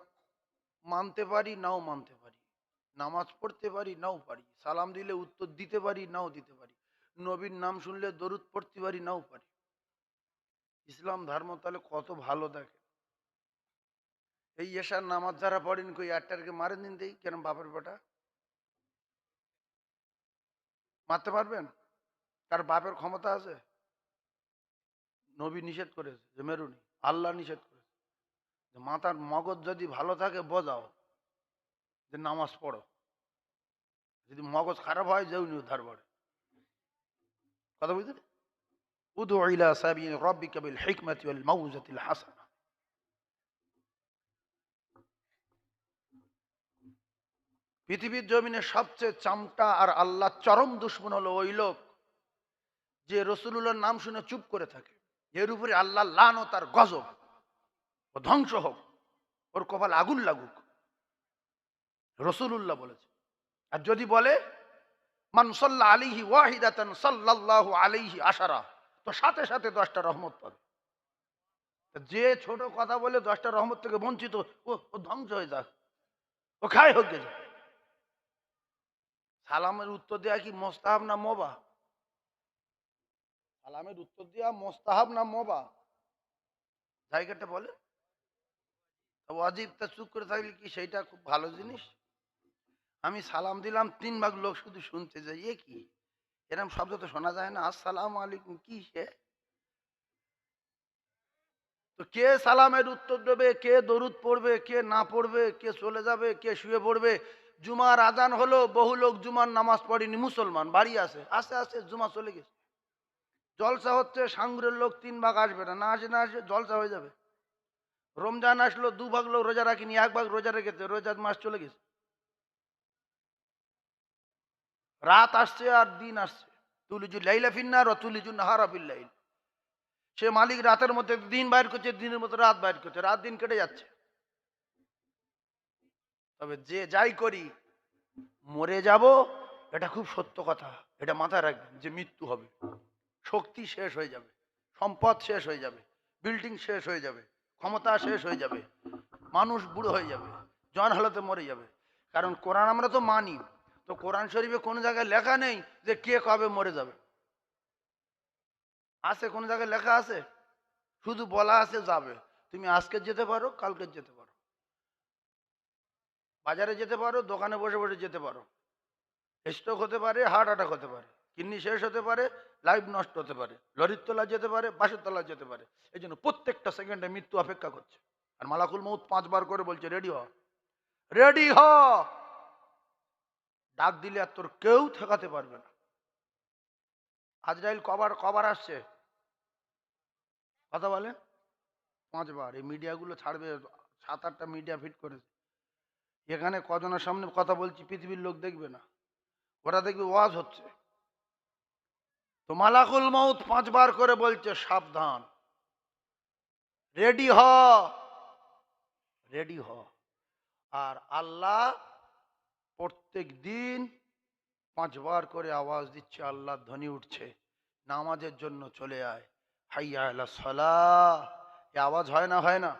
Speaker 1: মানতে পারি নাও মানতে পারি, নামাজ পড়তে পারি নাও পারি, সালাম দিলে উত্তর দিতে পারি নাও দিতে পারি, নবীর নাম শুনলে দরুদ পড়তে পারি নাও পারি। ইসলাম ধর্ম তাহলে কত ভালো। দেখে এই এশার নামাজ যারা পড়েন কই একটাকে মারেন দিন দেই কেন বাপের বেটা মারতে পারবেন? তার বাপের ক্ষমতা আছে? নবী নিষেধ করেছে যে মেরুনি, আল্লাহ নিষেধ করেছে যে মাথার মগজ যদি ভালো থাকে বোঝাও যে নামাজ পড়ো, যদি মগজ খারাপ হয় যেউনি উদ্ধার পড়ে। কথা বুঝলেন? উদু ইলা সাবিল রাব্বিকা বিল হিকমাতি ওয়াল মাউযাতিল হাসানা। পৃথিবীর জমিনে সবচেয়ে চামটা আর আল্লাহ চরম দুশ্মন হলো ওই লোক যে রসুলুল্লাহর নাম শুনে চুপ করে থাকে। এর উপরে আল্লাহ লানত আর গজব ও ধ্বংস হোক, ওর কপাল আগুন লাগুক। রসুলুল্লাহ বলেছে। আর যদি বলে মান সাল্লা আলাইহি ওয়াহিদাতান সাল্লাল্লাহু আলাইহি আশারা, তো সাথে সাথে 10টা রহমত পাবে। যে ছোট কথা বলে 10টা রহমত থেকে বঞ্চিত, ও ধ্বংস হয়ে যাক, ও খায় হোক গে। সালামের উত্তর দেওয়া কি মোস্তাহাব না মোবা? সালামের উত্তর দেওয়া মোস্তাহাব না মোবা? জায়গাটা বলে। ওয়াজিব, তা চুপ করে থাকলে কি সেইটা খুব ভালো জিনিস? আমি সালাম দিলাম, 3 ভাগ লোক শুধু শুনতে যাই, এ কি এরকম শব্দ তো শোনা যায় না। আসসালামু আলাইকুম, কি সে তো কে সালামের উত্তর দেবে, কে দরুদ পড়বে, কে না পড়বে, কে চলে যাবে, কে শুয়ে পড়বে? জুমার আজান হলো, বহু লোক জুমার নামাজ পড়েনি, মুসলমান বাড়ি আসে, আস্তে আস্তে জুমা চলে গেছে। জলসা হচ্ছে, সাঙ্গুরের লোক 3 ভাগ আসবে না, না আসে না আসে জলসা হয়ে যাবে। রমজান আসলো, 2 ভাগ লোক রোজা রাখিনি, 1 ভাগ রোজা রেখেছে, রোজার মাস চলে গেছে। রাত আসছে আর দিন আসছে। তুলিজু লাইলা ফিন্নার ও তুলিজু নাহারা ফিল লাইল। সে মালিক রাতের মধ্যে দিন বাইর করছে, দিনের মধ্যে রাত বাইর করছে, রাত দিন কেটে যাচ্ছে। তবে যে যাই করি মরে যাব, এটা খুব সত্য কথা। এটা মাথায় রাখবেন যে মৃত্যু হবে, শক্তি শেষ হয়ে যাবে, সম্পদ শেষ হয়ে যাবে, বিল্ডিং শেষ হয়ে যাবে, ক্ষমতা শেষ হয়ে যাবে, মানুষ বুড়ো হয়ে যাবে, জন হালতে মরে যাবে। কারণ কোরআন আমরা তো মানি, তো কোরআন শরীফে কোনো জায়গায় লেখা নেই যে কে কবে মরে যাবে। আছে কোনো জায়গায় লেখা আছে? শুধু বলা আছে যাবে। তুমি আজকে যেতে পারো, কালকে যেতে পারো, বাজারে যেতে পারো, দোকানে বসে বসে যেতে পারো। স্ট্রোক হতে পারে, হার্ট অ্যাটাক হতে পারে, কিডনি শেষ হতে পারে, লাইফ নষ্ট হতে পারে, লরির তলা যেতে পারে, বাসের তলা যেতে পারে। এই জন্য প্রত্যেকটা সেকেন্ডে মৃত্যু অপেক্ষা করছে। আর মালাকুল মউত 5 বার করে বলছে রেডি হ, রেডি হ। ডাক দিলে আর তোর কেউ ঠেকাতে পারবে না। আজরাইল কবার কবার আসছে কথা বলে? 5 বার। এই মিডিয়াগুলো ছাড়বে, 7-8টা মিডিয়া ফিট করেছে। এখানে কজনের সামনে কথা বলছি পৃথিবীর লোক দেখবে না, ওরা দেখবে ওয়াজ হচ্ছে। তো মালাকুল মউত 5 বার করে বলছে সাবধান, রেডি হ, রেডি হ। আর আল্লাহ প্রত্যেক দিন 5 বার করে আওয়াজ দিচ্ছে, আল্লাহ ধ্বনি উঠছে, নামাজের জন্য চলে আয়, হাইয়া আলা সালাহ। এ আওয়াজ হয় না? হয় না?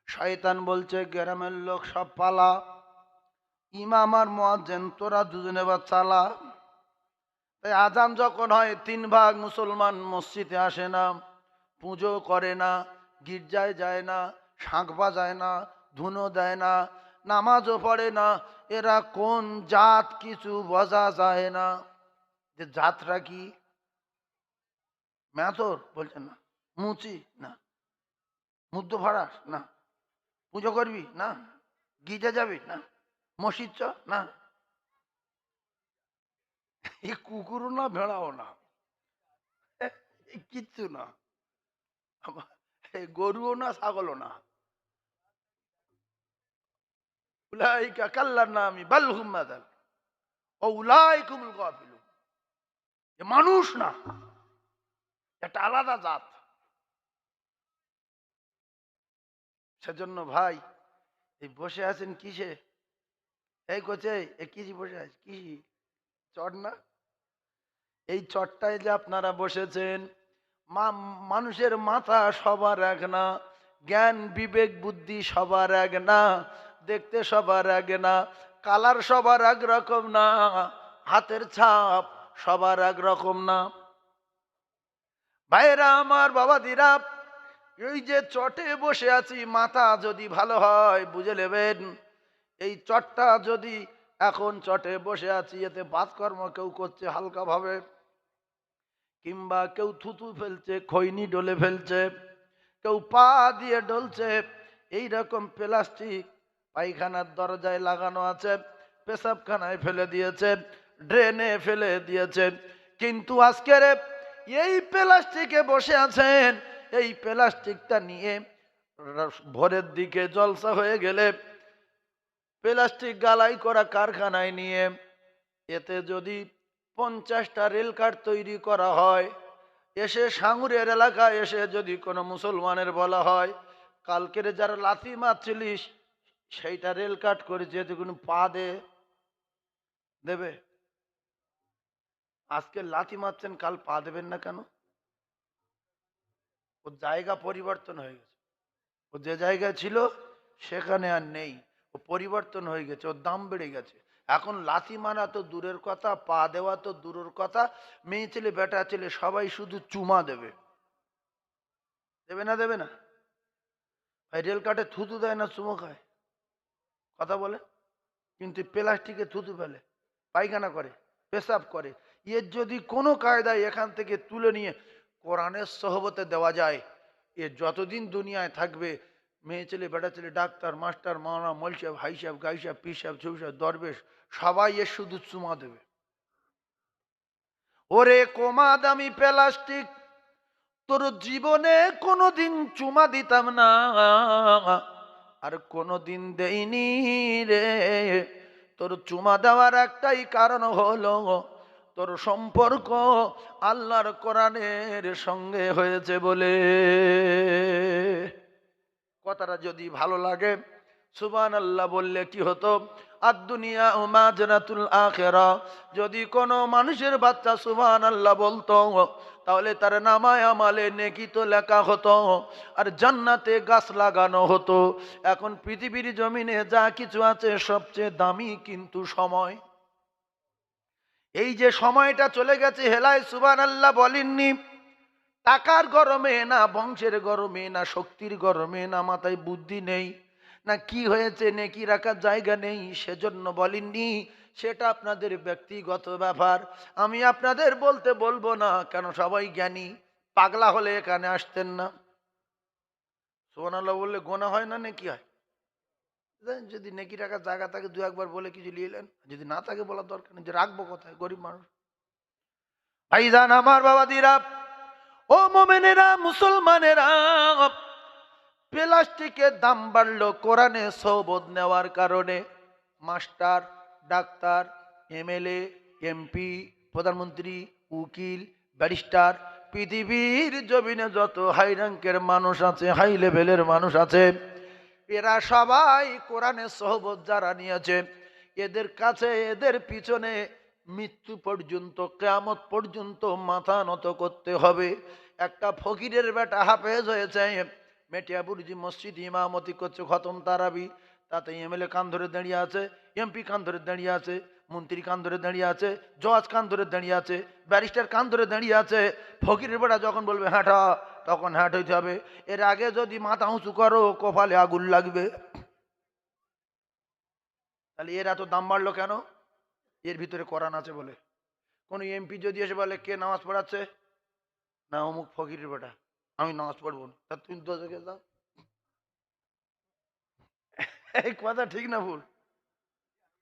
Speaker 1: শয়তান বলছে গ্রামের লোক সব পালা, ইমাম আর মুয়াজ্জিন তোরা দুজনে বা চালা। তাই আজান যখন হয় 3 ভাগ মুসলমান মসজিদে আসে না, পুজো করে না, গির্জায় যায় না, শাঁখ বাজায় না, ধুনো দেয় না, নামাজও পড়ে না। এরা কোন জাত কিছু বোঝা যায় না। যে জাতটা কি? মেথর বলছে না, মুচি না, মুদ্দ ভাড়াস না, পুজো করবি না, গির্জা যাবি না, মসজিদ চ না। এই কুকুরও না, ভেড়াও না, কিচ্ছু না, এই গরুও না, ছাগলও না। উলাইকা কাল্লার নামি বাল হুম মাদাল ও উলাইকুমুল গাফিলুন। এ মানুষ না, একটা আলাদা জাত। সেজন্য ভাই, এই বসে আছেন কিসে? এই কোচে এ কিসি বসে আছে, কিসি চট না? এই চটটায় যে আপনারা বসেছেন, মানুষের মাথা সবার এক না, জ্ঞান বিবেক বুদ্ধি সবার এক না, দেখতে সবার এক না, কালার সবার এক রকম না, হাতের ছাপ সবার এক রকম না। ভাইরা আমার, বাবা দিরা, এই যে চটে বসে আছি, মাথা যদি ভালো হয় বুঝে নেবেন, এই চটটা যদি এখন চটে বসে আছি, এতে বাতকর্ম কেউ করছে হালকা ভাবে, কিংবা কেউ থুতু ফেলছে, খৈনি ডলে ফেলছে, কেউ পা দিয়ে ডলছে। এই রকম প্লাস্টিক পায়খানার দরজায় লাগানো আছে, পেশাবখানায় ফেলে দিয়েছে, ড্রেনে ফেলে দিয়েছে। কিন্তু আজকের এই প্লাস্টিকে বসে আছেন, এই প্লাস্টিকটা নিয়ে ভোরের দিকে জলসা হয়ে গেলে প্লাস্টিক গালাই করা কারখানায় নিয়ে, এতে যদি 50টা রেল কার্ড তৈরি করা হয়, এসে সাঙ্গুরের এলাকায় এসে যদি কোনো মুসলমানের বলা হয় কালকের যারা লাথি মারছিলিস সেইটা রেল কাট করে যেতে কোনো পা দেবে? আজকে লাথি মারছেন, কাল পা দেবেন না কেন? ওর জায়গা পরিবর্তন হয়ে গেছে, ও যে জায়গায় ছিল সেখানে আর নেই, ও পরিবর্তন হয়ে গেছে, ওর দাম বেড়ে গেছে। এখন লাথি মারা তো দূরের কথা, পা দেওয়া তো দূরের কথা, মেয়ে ছেলে বেটা ছেলে সবাই শুধু চুমা দেবে। দেবে না? দেবে না? ভাই রেল কাটে থুতু দেয় না, চুমো খায়, কথা বলে। কিন্তু প্লাস্টিকে থুতু ফেলে, পায়খানা করে, পেশাব করে। এর যদি কোনো কায়দায় এখান থেকে তুলে নিয়ে কোরআনের সহবতে দেওয়া যায়, এ যতদিন দুনিয়ায় থাকবে মেয়ে ছেলে বেটা ছেলে ডাক্তার মাস্টার মাওলানা মল সাহেব হাই সাহেব গাই সাহেব পীর সাহেব ছবি সাহেব দরবেশ সবাই এর শুধু চুমা দেবে। ওরে কোমা দামি প্লাস্টিক, তোর জীবনে কোনোদিন চুমা দিতাম না, আর কোনোদিন দেইনি রে। তোর চুমা দেওয়ার একটাই কারণ হলো তোর সম্পর্ক আল্লাহর কোরআনের সঙ্গে হয়েছে বলে। কথাটা যদি ভালো লাগে সুবহানাল্লাহ বললে কি হতো? আদ-দুনিয়া মাযরাতুল আখিরা। যদি কোনো মানুষের বাচ্চা সুবহানাল্লাহ বলতো তাহলে তার নামায় আমালে নেকি তো লেখা হতো, আর জান্নাতে গাছ লাগানো হতো। এখন পৃথিবীর জমিনে যা কিছু আছে সবচেয়ে দামি কিন্তু সময়। এই যে সময়টা চলে গেছে হেলায় সুবহানাল্লাহ বলেননি। টাকার গরমে না বংশের গরমে না শক্তির গরমে না মাথায় বুদ্ধি নেই না কি হয়েছে নেকি রাখার জায়গা নেই সেজন্য বলেননি, সেটা আপনাদের ব্যক্তিগত ব্যাপার। আমি আপনাদের বলবো না, কেন সবাই জ্ঞানী। পাগলা হলে এখানে আসতেন না। সুবহানাল্লাহ বললে গোনা হয় না নেকি হয়? যদি নেকি রাখার জায়গা থাকে দু একবার বলে কিছু নিলেন, যদি না থাকে বলার দরকার নেই, যে রাখবো কোথায়, গরিব মানুষ। ভাইজান আমার বাবাদিরা, ও মোমেনেরা মুসলমানেরা, প্লাস্টিকের দাম বাড়লো কোরআনে সওবত নেওয়ার কারণে। মাস্টার ডাক্তার এমএলএ এমপি প্রধানমন্ত্রী উকিল ব্যারিস্টার পৃথিবীর জমিনে যত হাই র্যাঙ্কের মানুষ আছে হাই লেভেলের মানুষ আছে এরা সবাই কোরআনে সহবত যারা নিয়েছে এদের কাছে এদের পিছনে মৃত্যু পর্যন্ত কিয়ামত পর্যন্ত মাথা নত করতে হবে। একটা ফকিরের বেটা হাফেজ হয়েছে, মেটিয়াবুরজি মসজিদ ইমামতি করছে খতম তারাবি, তাতে এমএলএ কান ধরে দাঁড়িয়ে আছে, এমপি কান ধরে দাঁড়িয়ে আছে, মন্ত্রী কান ধরে দাঁড়িয়ে আছে, জজ কান ধরে দাঁড়িয়ে আছে, ব্যারিস্টার কান ধরে দাঁড়িয়ে আছে। ফকিরের বেটা যখন বলবে হাঁটা তখন হ্যাট হইতে হবে। এর আগে যদি মাথা উঁচু করো কপালে আগুন লাগবে। তাহলে এর এত দাম বাড়লো কেন? এর ভিতরে কোরআন আছে বলে। কোন এমপি যদি এসে বলে কে নামাজ পড়াচ্ছে, না অমুক ফকিরের বেটা, আমি নামাজ পড়বো না, তা তুমি দোজখে যাও। এই কথা ঠিক না ভুল?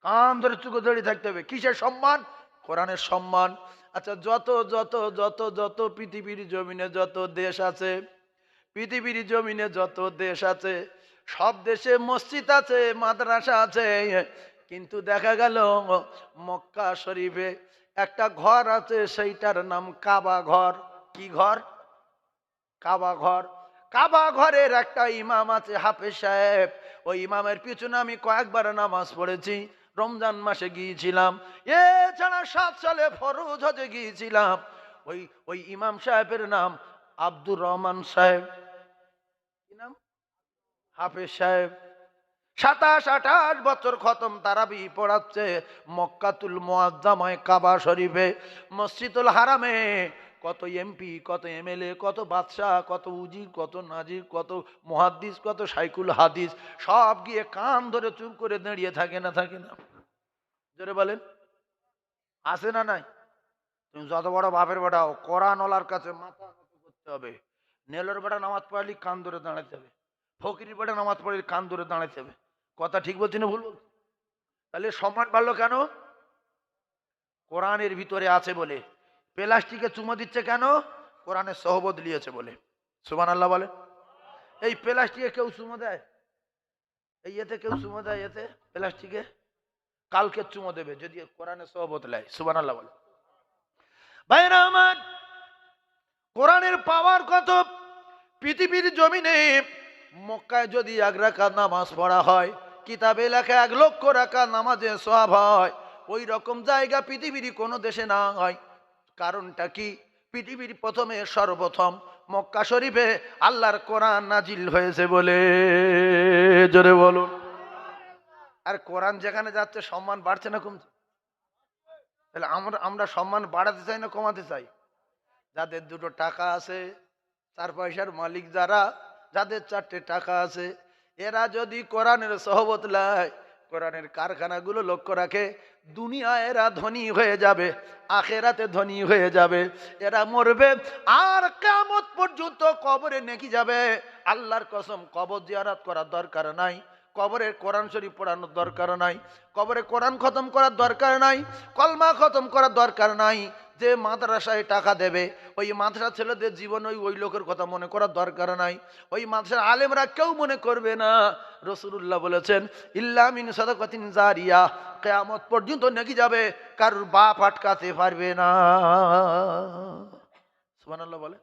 Speaker 1: কান ধরে চুকো দাঁড়িয়ে থাকতে হবে। কিসের সম্মান? কোরআনের সম্মান। আচ্ছা, যত যত যত যত পৃথিবীর জমিনে যত দেশ আছে, পৃথিবীর জমিনে যত দেশ আছে সব দেশে মসজিদ আছে মাদ্রাসা আছে, কিন্তু দেখা গেল মক্কা শরীফে একটা ঘর আছে সেইটার নাম কাবা ঘর। কি ঘর? কাবা ঘর। কাবা ঘরের একটা ইমাম আছে হাফেজ সাহেব, ওই ইমামের পিছনে আমি কয়েকবার নামাজ পড়েছি। রমজান মাসে গিয়েছিলাম, এছাড়া 7 সালে ফরজ হজে গিয়েছিলাম। ওই ওই ইমাম সাহেবের নাম আব্দুর রহমান সাহেব। কি নাম? হাফেজ সাহেব। 27-28 বছর খতম তারাবি পড়াচ্ছে মক্কাতুল মুআজ্জামায় কাবা শরীফে, মসজিদুল হারামে। কত এমপি কত এমএলএ কত বাদশাহ কত উজির কত নাজির কত মুহাদ্দিস কত শাইখুল হাদিস সব গিয়ে কান ধরে চুপ করে দাঁড়িয়ে থাকে না থাকে না? জোরে বলেন, আছে না নাই? তুমি যত বড় বাপের বেটাও কোরআন ওয়ালার কাছে মাথা নত করতে হবে। নেলোর বেটা নামাজ পড়ালি কান ধরে দাঁড়াতে হবে, ফকির বেটা নামাজ পড়ালি কান ধরে দাঁড়াতে হবে। কথা ঠিক বলছি না ভুল বলছি? তাহলে সম্মান বাড়লো কেন? কোরআনের ভিতরে আছে বলে। প্লাস্টিকে চুমো দিচ্ছে কেন? কোরআনের সহবত নিয়েছে বলে। সুবহানাল্লাহ বলে। এই প্লাস্টিকে কেউ চুমো দেয়? এই এতে কেউ চুমো দেয়? এতে প্লাস্টিকে কালকে চুমো দেবে যদি কোরআনের সহবত নেয়। সুবহানাল্লাহ বলে। ভাইরা আমার, কোরআনের পাওয়ার কত! পৃথিবীর জমিনে মক্কায় যদি 1 রাকাত নামাজ পড়া হয় কিতাবে লেখা 1 লক্ষ রাকাত নামাজে সওয়াব হয়। ওই রকম জায়গা পৃথিবীর কোনো দেশে না হয়। কারণটা কি? পৃথিবীর প্রথমে সর্বপ্রথম মক্কা শরীফে আল্লাহর কোরআন নাজিল হয়েছে বলে। জোরে বলুন। আর কোরআন যেখানে যাচ্ছে সম্মান বাড়ছে না কমছে? তাহলে আমরা সম্মান বাড়াতে চাই না কমাতে চাই? যাদের 2টো টাকা আছে, 4 পয়সার মালিক যারা, যাদের 4টে টাকা আছে, এরা যদি কোরআনের সহবত লায়, কোরআনের কারখানাগুলো লক্ষ্য রাখে, দুনিয়ায় এরা ধনী হয়ে যাবে, আখেরাতে ধনী হয়ে যাবে। এরা মরবে আর কিয়ামত পর্যন্ত কবরে নেকি যাবে। আল্লাহর কসম, কবর জিয়ারত করার দরকার নাই, কবরে কোরআন শরীফ পড়ানোর দরকার নাই, কবরে কোরআন খতম করার দরকার নাই, কলমা খতম করার দরকার নাই। যে মাদ্রাসায় টাকা দেবে ওই মাদ্রাসা ছেলেদের জীবন ওই লোকের কথা মনে করার দরকার নাই। ওই মাদ্রাসার আলেমরা কেউ মনে করবে না। রাসূলুল্লাহ বলেছেন ইল্লা মিন সাদাকাতিন জারিয়া, কিয়ামত পর্যন্ত নেকি যাবে, কারোর বাপ আটকাতে পারবে না। সুবহানাল্লাহ বলে।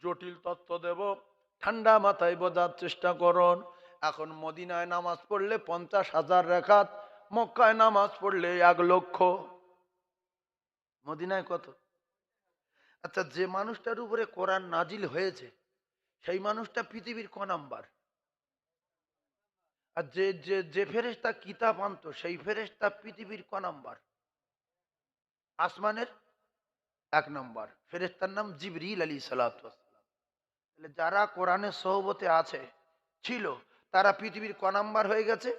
Speaker 1: জটিল তত্ত্ব দেব, ঠান্ডা মাথায় বোঝার চেষ্টা করুন। এখন মদিনায় নামাজ পড়লে 50,000 রাকাত, মক্কায় নামাজ পড়লে 1 লক্ষ। মদিনায় কত? আচ্ছা, যে মানুষটার উপরে কোরআন নাজিল হয়েছে সেই মানুষটা পৃথিবীর ক নাম্বার? আর যে যে যে ফেরেশতা কিতাব আনতো সেই ফেরেশতা পৃথিবীর ক নাম্বার? আসমানের 1 নাম্বার। ফেরেশতার নাম জিবরিল আলাইহিস সালাতু ওয়াস সালাম। তাহলে যারা কোরআনের সোহবতে আছে ছিল তারা পৃথিবীর ক নাম্বার হয়ে গেছে?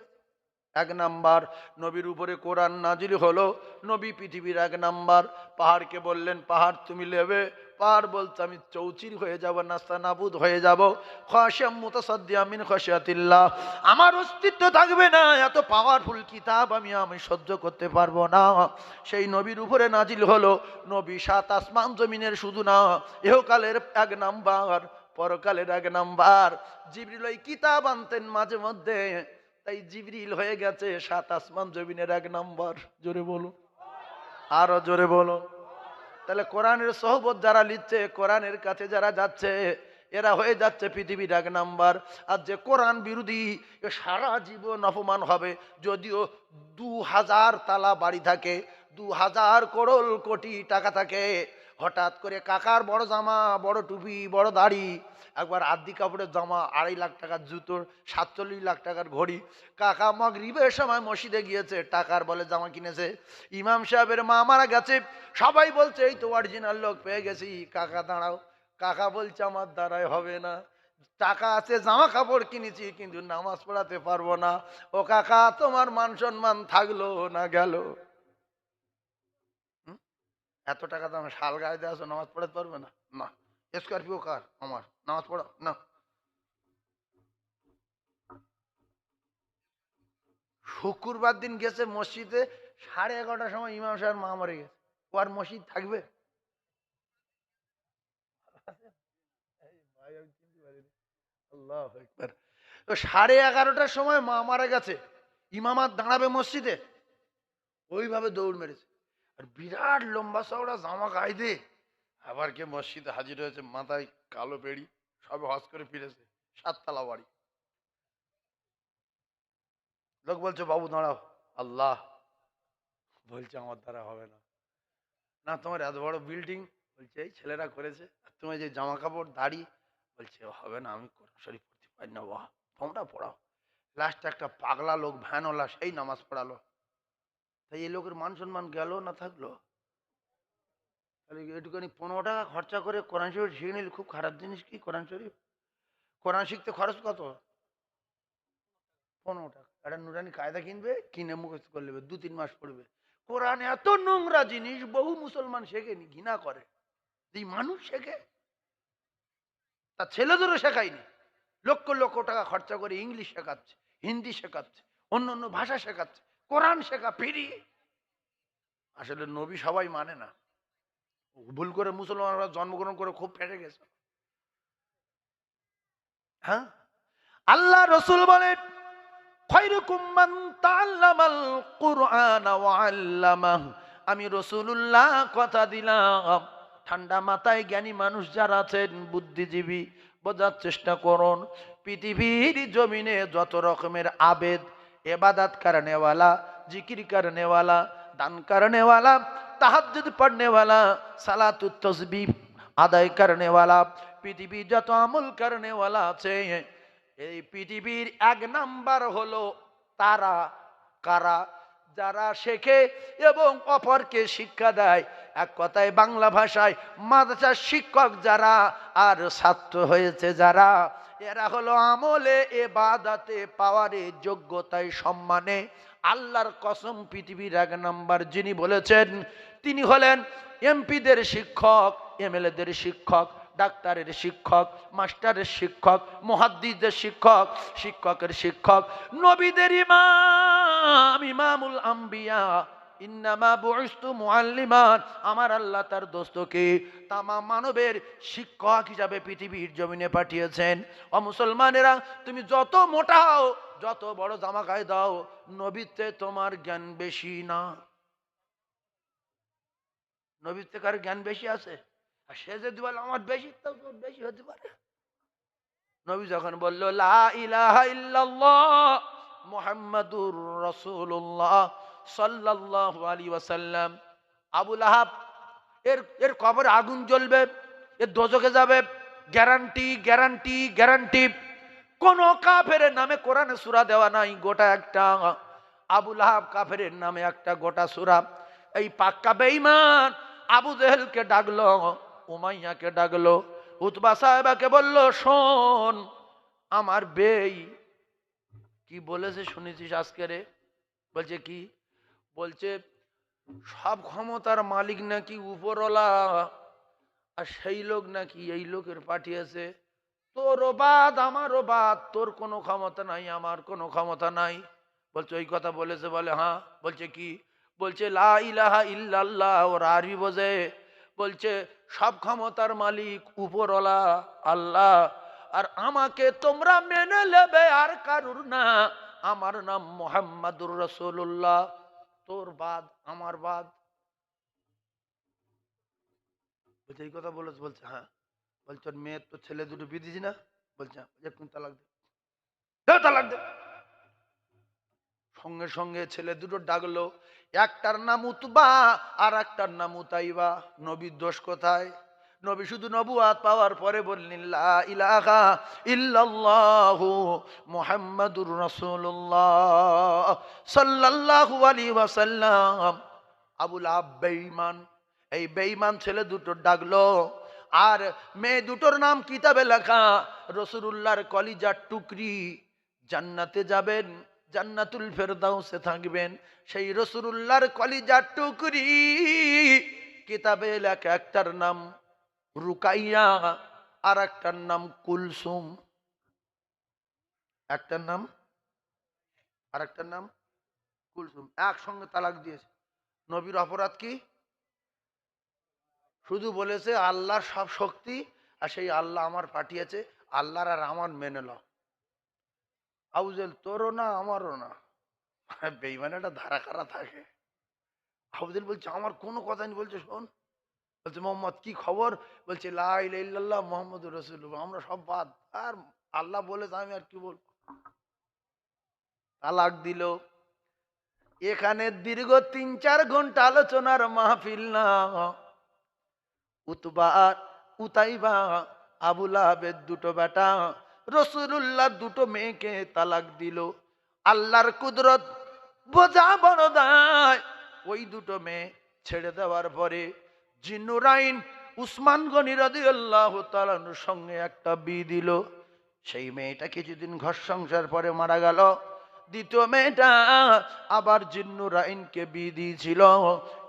Speaker 1: 1 নাম্বার। নবীর উপরে কোরআন নাজিল হলো, নবী পৃথিবীর 1 নাম্বার। পাহাড়কে বললেন পাহাড় তুমি নেবে, পাহাড় বলছে আমি চৌচির হয়ে যাব, নাস্তা নাবুদ হয়ে যাব। খাশিয়াম মুতাসাদ্দিয়া মিন খাশিয়াতিল্লাহ, আমার অস্তিত্ব থাকবে না, এত পাওয়ারফুল কিতাব আমি সহ্য করতে পারবো না। সেই নবীর উপরে নাজিল হলো। নবী 7 আসমান জমিনের শুধু না, ইহকালের 1 নাম্বার, পরকালের 1 নাম্বার। জিবরিল ওই কিতাব আনতেন মাঝে মধ্যে, তাই জিবরিল হয়ে গেছে 7 আসমান জমিনের 1 নাম্বার। জোরে বলো, আরো জোরে বলো। তাহলে কোরআনের সোহবত যারা লিখছে, কোরআনের কাছে যারা যাচ্ছে, এরা হয়ে যাচ্ছে পৃথিবীর 1 নাম্বার। আর যে কোরআন বিরোধী সারা জীবন অপমান হবে। যদিও 2000 তালা বাড়ি থাকে, 2000 করোড় কোটি টাকা থাকে, হঠাৎ করে কাকার বড় জামা, বড় টুপি, বড় দাড়ি, একবার আদি কাপড়ের জামা, 2.5 লাখ টাকার জুতোর, 47 লাখ টাকার ঘড়ি, কাকা মাগরিবের সময় মসজিদে গিয়েছে, টাকার বলে জামা কিনেছে। ইমাম সাহেবের মা মারা গেছে, সবাই বলছে এই তো অরিজিনাল লোক পেয়ে গেছি, কাকা দাঁড়াও। কাকা বলছে আমার দ্বারাই হবে না, টাকা আছে, জামা কাপড় কিনেছি, কিন্তু নামাজ পড়াতে পারবো না। ও কাকা, তোমার মান সম্মান থাকলো না গেল? এত টাকা দাম শাল গায়ে দিয়ে আসো, নামাজ পড়াতে পারবে না? না। স্করপিও কার? আমার। নামাজ পড়া না। শুক্রবার দিন গেছে মসজিদে, 11:30টার সময় ইমাম সাহেব মা মরে গেছে, ও আর মসজিদ থাকবে? আল্লাহু আকবার। তো 11:30টার সময় মা মারা গেছে, ইমাম আর দাঁড়াবে মসজিদে? ওইভাবে দৌড় মেরেছে। আর বিরাট লম্বা চওড়া জামা গায়ে দিয়ে আবার কে মসজিদে হাজির হয়েছে, মাথায় কালো বেড়ি, সবে হজ করে ফিরেছে, 7 তলা বাড়ি। লোক বলছে বাবু দাঁড়াও। আল্লাহ বলছে আমার দ্বারা হবে না। না, তোমার এত বড় বিল্ডিং, বলছে এই ছেলেরা করেছে, আর তোমার যে জামা কাপড় দাড়ি, বলছে হবে না, আমি কোরআন শরীফ পড়তে পারি না, বাহ তোমরা পড়াও। লাস্টে একটা পাগলা লোক ভ্যানওয়ালা সেই নামাজ পড়ালো। তাই এই লোকের মান সম্মান গেল না থাকলো? তাহলে একটুখানি 15 টাকা খরচা করে কোরআন শরীফ শিখে নিলে খুব খারাপ জিনিস কি কোরআন শরীফ? কোরআন শিখতে খরচ কত? 15 টাকা। একটা নুরানি কায়দা কিনবে, কিনে মুখস্থ করে নেবে, 2-3 মাস পড়বে। কোরআন এত নোংরা জিনিস, বহু মুসলমান শেখেনি, ঘৃণা করে। এই মানুষ শেখে, তার ছেলেদেরও শেখায়নি। লক্ষ লক্ষ টাকা খরচা করে ইংলিশ শেখাচ্ছে, হিন্দি শেখাচ্ছে, অন্য অন্য ভাষা শেখাচ্ছে, কোরআন শেখা ফিরি। আসলে নবী সবাই মানে না, ভুল করে মুসলমানরা জন্মগ্রহণ করে খুব ফেটে গেছে। হ্যাঁ, আল্লাহ রসুল বলেন খায়রুকুম মান তাআল্লামাল কুরআন ওয়া আল্লামাহু। আমি রাসূলুল্লাহ কথা দিলাম, ঠান্ডা মাথায় জ্ঞানী মানুষ যারা আছেন, বুদ্ধিজীবী, বোঝার চেষ্টা করুন। পৃথিবীর জমিনে যত রকমের আবেদ, ইবাদত করনেওয়ালা, জিকির করনেওয়ালা, দান করনেওয়ালা, তাহাজ্জুদ পড়নেওয়ালা, সালাতুত তাসবিহ আদায় করনেওয়ালা, পৃথিবী যত আমল করনেওয়ালা আছে, এই পৃথিবীর 1 নাম্বার হলো তারা। কারা? যারা শেখে এবং অপরকে শিক্ষা দেয়। এক কথায় বাংলা ভাষায় মাদ্রাসার শিক্ষক যারা আর ছাত্র হয়েছে যারা, এরা হলো আমলে, ইবাদতে, পাওয়ারে, যোগ্যতায়, সম্মানে আল্লাহর কসম, পৃথিবীর 1 নাম্বার যিনি বলেছেন তিনি হলেন এমপিদের শিক্ষক, এমএলএদের শিক্ষক, ডাক্তারের শিক্ষক, মাস্টারের শিক্ষক, মুহাদ্দিসদের শিক্ষক, শিক্ষকের শিক্ষক, নবীদের ইমাম, ইমামুল আম্বিয়া। ইন্নামা বুইস্তু মুআল্লিমান। আমার আল্লাহ তার দোস্তকে তামাম মানবের শিক্ষক হিসাবে পৃথিবীর জমিনে পাঠিয়েছেন। ও মুসলমানেরা, তুমি যত মোটা হও, যত বড় জামা গায়ে দাও, নবীতে তোমার জ্ঞান বেশি না। নবীর থেকে আর জ্ঞান বেশি আছে? আর সে যদি বলে আমার বেশি, তো বেশি হতে পারে। নবী যখন বলল লা ইলাহা ইল্লাল্লাহ মুহাম্মাদুর রাসূলুল্লাহ সাল্লাল্লাহু আলাইহি ওয়াসাল্লাম, আবু লাহাব এর কবরে আগুন জ্বলবে, এর দোজখে যাবে, গ্যারান্টি গ্যারান্টি গ্যারান্টি। কোন কাফেরের নামে কোরআনে সূরা দেওয়া নাই, গোটা একটা। আবু লাহাব কাফেরের নামে একটা গোটা সূরা। এই পাক্কা বেঈমান আবু জেহেলকে ডাকলো, উমাইয়াকে ডাকলো, উতবা সাহেবাকে বলল, শোন আমার বেই কি বলেছে শুনেছিস আজকে রে? বলছে কি? বলছে সব ক্ষমতার মালিক নাকি উপরওয়ালা, আর সেই লোক নাকি এই লোকের পাঠিয়েছে। তোরও বাদ আমারও বাদ, তোর কোনো ক্ষমতা নাই, আমার কোনো ক্ষমতা নাই। বলছে ওই কথা বলেছে? বলে হ্যাঁ। বলছে কি? বলছে লা ইলাহা ইল্লাল্লাহ। ওর আরবি বোঝে। বলছে সব ক্ষমতার মালিক উপরওয়ালা আল্লাহ, আর আমাকে তোমরা মেনে নেবে আর কারুর না। আমার নাম মুহাম্মাদুর রাসূলুল্লাহ। তোর বাদ আমার বাদ। বলছে এই কথা বলেছ? বলছে হ্যাঁ। বলছে ওর মেয়ের তো ছেলে দুটো বিয়ে দিয়েছি না? বলছে এক্ষুনি তালাক দে, তালাক দে। সঙ্গে সঙ্গে ছেলে দুটো ডাকলো, একটার নাম উতবা আর একটার নাম উতাইবা। নবীর দোষ কোথায়? নবী শুধু নবুয়াত পাওয়ার পরে বললেন লা ইলাহা ইল্লাল্লাহু মুহাম্মাদুর রাসূলুল্লাহ সাল্লাল্লাহু আলাইহি ওয়াসাল্লাম। আবু লাহাব বেঈমান। এই বেঈমান ছেলে দুটো ডাকলো, আর মেয়ে দুটোর নাম কিতাবে লেখা, রাসূলুল্লাহর কলিজার টুকরি। জান্নাতে যাবেন, জান্নাতুল ফেরদাউসে থাকবেন। সেই রাসূলুল্লাহর কলিজার টুকরি কিতাবে লেখা, একটার নাম রুকাইয়া আর একটার নাম কুলসুম। একটার নাম আর একটার নাম কুলসুম। একসঙ্গে তালাক দিয়েছে। নবীর অপরাধ কি? শুধু বলেছে আল্লাহর সব শক্তি, আর সেই আল্লাহ আমার পাঠিয়েছে, আল্লাহর আর আমার মেনে নাও। আবু জেহেল তোরও না আমারও না। বেঈমানের একটা ধারা কারা থাকে। আবু জেহেল বলছে আমার কোনো কথা নেই। বলছে শোন, বলছে মোহাম্মদ কি খবর? বলছে লা ইলাহা ইল্লাল্লাহ মুহাম্মাদুর রাসূলুল্লাহ। আমরা সব বাদ, আর আল্লাহ বলেছে আমি আর কি বলবো। তালাক দিল। এখানে দীর্ঘ 3-4 ঘন্টা আলোচনার মাহফিল না। উতবা আর উতাইবা, আবু লাহাবের দুটো বেটা, রাসূলুল্লাহ দুটো মেয়েকে তালাক দিল। আল্লাহর কুদরত বোঝা বড় দায়। ওই দুটো মেয়ে ছেড়ে দেওয়ার পরে জিন্নুরাইন উসমান গনি রাদিয়াল্লাহু তাআলা আনহুর সঙ্গে একটা বিয়ে দিল। সেই মেয়েটা কিছুদিন ঘর সংসার পরে মারা গেল। দ্বিতীয় মেয়েটা আবার জিন্নুরাইনকে বিয়ে দিয়েছিল।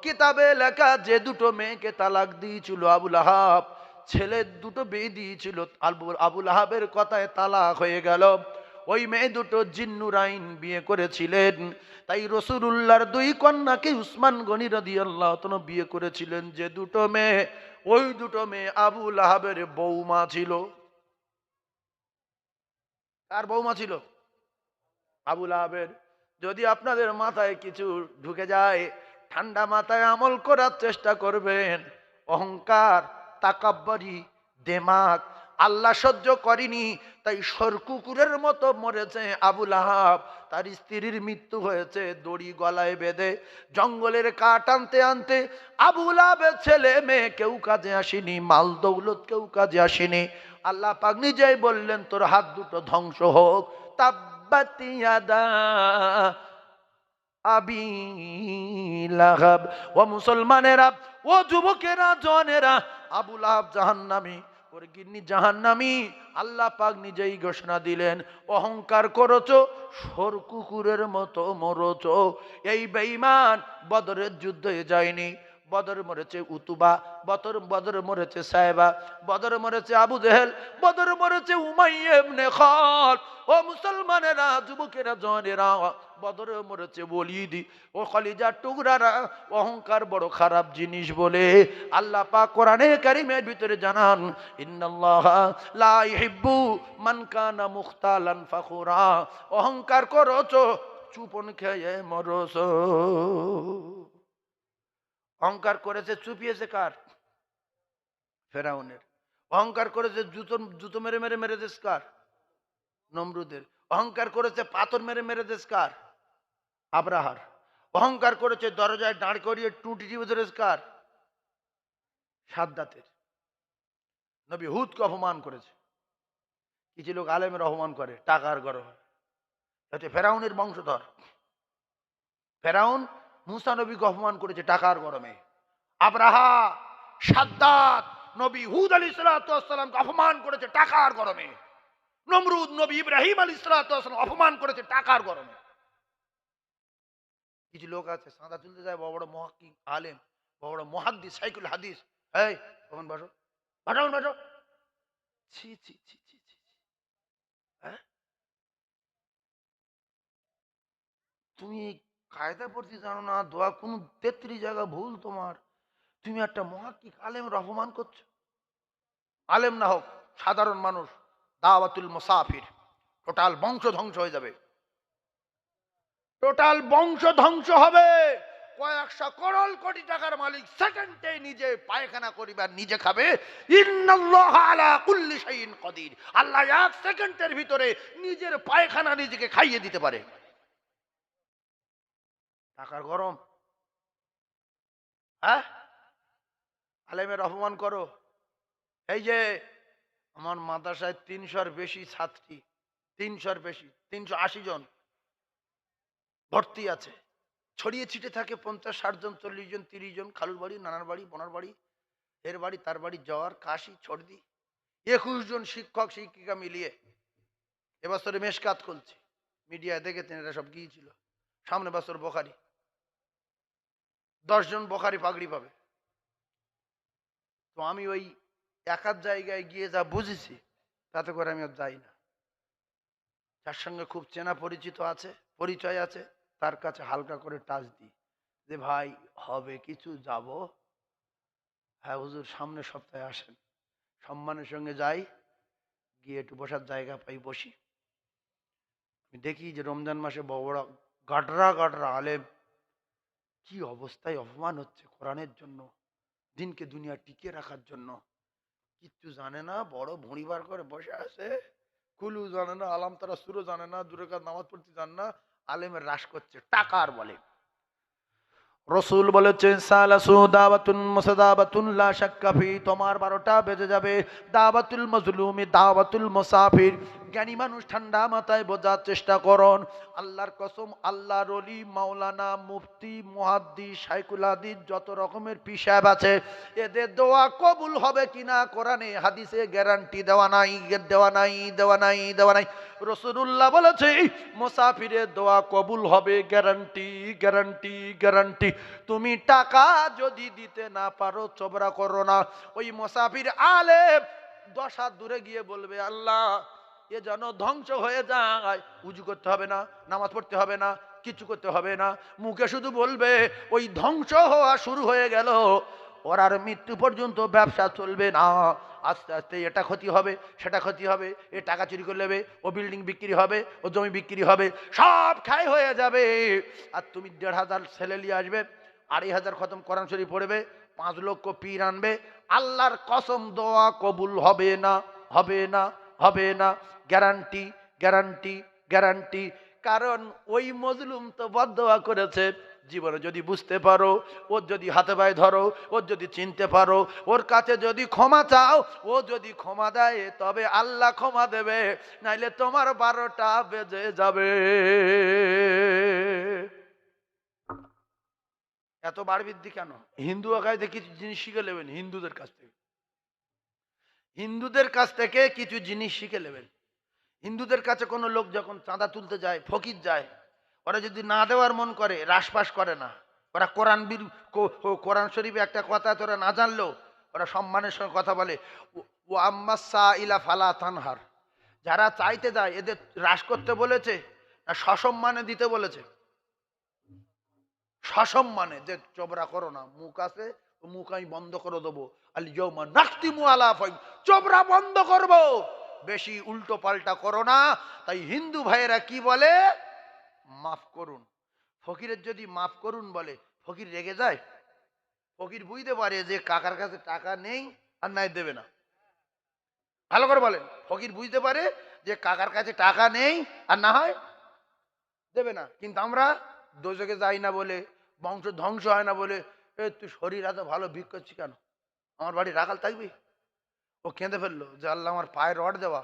Speaker 1: কিতাবে লেখা যে দুটো মেয়েকে তালাক দিয়েছিল আবু লাহাব, ছেলে দুটো বিয়ে দিয়েছিল, আবু লাহাবের কথায় তালাক হয়ে গেল। ওই মেয়ে দুটো জিন্নুরাইন বিয়ে করেছিলেন। তাই রাসূলুল্লাহর 2 কন্যাকে উসমান গনি রাদিয়াল্লাহু তাআলা বিয়ে করেছিলেন। যে দুটো মেয়ে, ওই দুটো মেয়ে আবু লাহাবের বৌমা ছিল। কার বৌমা ছিল? আবু লাহাবের। যদি আপনাদের মাথায় কিছু ঢুকে যায়, ঠান্ডা মাথায় আমল করার চেষ্টা করবেন। অহংকার, তাকাব্বুরি, দেমাগ আল্লাহ সহ্য করেনি, তাই সরকুকুরের মতো মরেছে আবু লাহাব। তার স্ত্রীর মৃত্যু হয়েছে দড়ি গলায় বেঁধে। জঙ্গলের কাঠ আনতে আনতে আবু লাহাবের ছেলে মেয়ে কেউ কাজে আসেনি, মাল দৌলত কেউ কাজে আসেনি। আল্লাহ পাক নিজেই বললেন তোর হাত দুটো ধ্বংস হোক। তাব্বাত ইয়াদা আবি লাহাব। ও মুসলমানেরা, ও যুবকেরা, জওয়ানেরা, আবু লাহাব জাহান্নামী, ওর গিন্নি জাহান্নামী। আল্লাহ পাক নিজেই ঘোষণা দিলেন, অহংকার করেছো, সর কুকুরের মতো মরছো। এই বেঈমান বদরের যুদ্ধে যায়নি, বদর মরেছে উতুবা, বদর মরেছে সাহেবা, বদর মরেছে আবু জেহেল, বদর মরেছে উমাইয়া ইবনে খালদ। ও মুসলমানেরা, যুবকেরা, জওয়ানেরা, বদরে মরেছে ওলীদ ও খলিজার টুকরারা। অহংকার বড় খারাপ জিনিস বলে আল্লাহ পাক কোরআনে কারীমের ভিতরে জানান, ইন্নাল্লাহা লা ইউহিব্বু মান কানা মুখতালান ফাখুরা। অহংকার করছো, চুপন খেয়ে মরছো। অহংকার করেছে, চুপিয়েছে কার? ফেরাউনের। অহংকার করেছে, জুতো মেরে মেরে মেরে দেশ কার? নমরুদের। অহংকার করেছে, পাথর মেরে মেরে দেশ কার? আব্রাহার। অহংকার করেছে, দরজায় দাঁড় করিয়ে টুটি টিপে ধরেছে কার? সাদ্দাতের। নবী হুদকে অপমান করেছে। কিছু লোক আলেমের অপমান করে টাকার গরমে। হচ্ছে ফেরাউনের বংশধর। ফেরাউন মুসা নবীকে অপমান করেছে টাকার গরমে। আব্রাহা, সাদ্দাত নবী হুদ আলাইহিস সালামকে অপমান করেছে টাকার গরমে। নমরুদ নবী ইব্রাহিম আলাইহিস সালাম অপমান করেছে টাকার গরমে। কিছু লোক আছে সাদা তুলতে যায়, বড় বড় মুহাক্কিক আলেম, বড় বড় মুহাদ্দিস, সাইকুল হাদিস, এই তখন বসো, বাটাউন বাটো। ছি ছি ছি ছি ছি। হ্যাঁ, তুমি কায়দা পড়তে জানো না, দোয়া কোন 33 জায়গা ভুল তোমার। তুমি একটা মুহাক্কিক আলেমের অপমান করছো। আলেম না হোক, সাধারণ মানুষ, দাওয়াতুল মুসাফির, টোটাল বংশ ধ্বংস হয়ে যাবে। টোটাল বংশ ধ্বংস হবে। কয়েকশো করোড় কোটি টাকার মালিক সেকেন্ডে নিজে পায়খানা করিবার নিজে খাবে। ইন্নাল্লাহা আলা কুল্লি শাইইন কাদির। আল্লাহ এক সেকেন্ডের ভিতরে নিজের পায়খানা নিজেকে খাইয়ে দিতে পারে। টাকার গরম। হ্যাঁ, আলেমের অপমান করো। এই যে আমার মাদ্রাসায় 300-র বেশি ছাত্রী, 300-র বেশি, 380 জন ভর্তি আছে। ছড়িয়ে ছিটে থাকে 50-60 জন, 40 জন, 30 জন, খালুর বাড়ি, নানার বাড়ি, বোনার বাড়ি, এর বাড়ি, তার বাড়ি, জ্বর, কাশি, সর্দি। 21 জন শিক্ষক শিক্ষিকা মিলিয়ে এবছরে মেশকাত খুলছে। মিডিয়ায় দেখেছেন, এরা সব গিয়েছিল। সামনে বছর বোখারি, 10 জন বোখারি পাগড়ি পাবে। তো আমি ওই এক আধ জায়গায় গিয়ে যা বুঝেছি, তাতে করে আমি আর যাই না। যার সঙ্গে খুব চেনা পরিচিত আছে, পরিচয় আছে, তার কাছে হালকা করে টাচ দিই যে ভাই হবে কিছু, যাব। হ্যাঁ হুজুর, সামনের সপ্তাহে আসেন। সম্মানের সঙ্গে যাই, গিয়ে একটু বসার জায়গা পাই, বসি। আমি দেখি যে রমজান মাসে বড় বড় গাডরা গাডরা আলেম কি অবস্থায় অপমান হচ্ছে কোরআনের জন্য, দিনকে দুনিয়া টিকে রাখার জন্য। কিচ্ছু জানে না, বড় ভুঁড়ি বার করে বসে আছে, কুলু জানে না, আলাম তারা সুরো জানে না, দূরে কাজ নামাজ পড়তে জানে না, আলেমের রাস করছে টাকার বলে। রসুল বলেছেন, সালাসু দাওয়াতুন মুসাদাবাতুন লা শাক্কা ফি। তোমার 12টা বেজে যাবে। দাওয়াতুল মাজলুমি, দাওয়াতুল মুসাফির। জ্ঞানী মানুষ ঠান্ডা মাথায় বোঝার চেষ্টা করুন। আল্লাহর কসম, আল্লাহর ওলি, মাওলানা, মুফতি, মুহাদ্দিস, শাইখুল হাদিস, যত রকমের পীর সাহেব আছে, এদের দোয়া কবুল হবে কিনা কোরআনে হাদিসে গ্যারান্টি দেওয়া নাই, দেওয়া নাই, দেওয়া নাই, দেওয়া নাই। রাসূলুল্লাহ বলেছে মুসাফিরের দোয়া কবুল হবে, গ্যারান্টি, গ্যারান্টি, গ্যারান্টি। তুমি টাকা যদি দিতে না পারো, চবরা করো না। ওই মুসাফির আলেম 10 হাত দূরে গিয়ে বলবে, আল্লাহ এ যেন ধ্বংস হয়ে যায়। উজু করতে হবে না, নামাজ পড়তে হবে না, কিছু করতে হবে না, মুখে শুধু বলবে, ওই ধ্বংস হওয়া শুরু হয়ে গেল, ওর আর মৃত্যু পর্যন্ত ব্যবসা চলবে না। আস্তে আস্তে এটা ক্ষতি হবে, সেটা ক্ষতি হবে, এ টাকা চুরি করে নেবে, ও বিল্ডিং বিক্রি হবে, ও জমি বিক্রি হবে, সব খাই হয়ে যাবে। আর তুমি 1,500 ছেলে নিয়ে আসবে, 2,500 খতম কোরআন শরীফ পড়বে, 5 লক্ষ পীর আনবে, আল্লাহর কসম দোয়া কবুল হবে না, হবে না, হবে না। Guarantee, guarantee, guarantee. কারণ ওই মজলুম তো বদদোয়া করেছে। জীবনে যদি বুঝতে পারো, ওর যদি হাতে পায়ে ধরো, ওর যদি চিনতে পারো, ওর কাছে যদি ক্ষমা চাও, ও যদি ক্ষমা দেয় তবে আল্লাহ ক্ষমা দেবে, নাইলে তোমার 12টা বেজে যাবে। এত বাড়বৃদ্ধি কেন? হিন্দু আকাইতে কিছু জিনিস শিখে নেবেন হিন্দুদের কাছ থেকে। হিন্দুদের কাছ থেকে কিছু জিনিস শিখে নেবেন। হিন্দুদের কাছে কোনো লোক যখন চাঁদা তুলতে যায়, ফকির যায়, ওরা যদি না দেওয়ার মন করে রাসপাস করে না। ওরা কোরআন শরীফে একটা কথা তোরা না জানলেও ওরা সম্মানের সঙ্গে কথা বলে, ও আম্মাসা ইলা ফালা তানহার। যারা চাইতে যায় এদের হ্রাস করতে বলেছে না সসম্মানে দিতে বলেছে? সসম্মানে, যে চোবরা করো না, মুখ আছে মুখ আমি বন্ধ করে দেবো, আল ইয়াউমা নাখতিমু আলা আফওয়াহিম, চোবরা বন্ধ করব, বেশি উল্টো পাল্টা করো না। তাই হিন্দু ভাইয়েরা কি বলে? মাফ করুন। ফকিরের যদি মাফ করুন বলে, ফকির রেগে যায়? ফকির বুঝতে পারে যে কাকার কাছে টাকা নেই আর নাই দেবে না। ভালো করে বলেন, ফকির বুঝতে পারে যে কাকার কাছে টাকা নেই আর না হয় দেবে না। কিন্তু আমরা দোজকে যাই না বলে, বংশ ধ্বংস হয় না বলে, এ তুই শরীর এত ভালো ভিক করছি কেন, আমার বাড়ি রাখাল থাকবি? ও কেঁদে ফেললো যে আল্লাহ আমার পায়ে রড দেওয়া,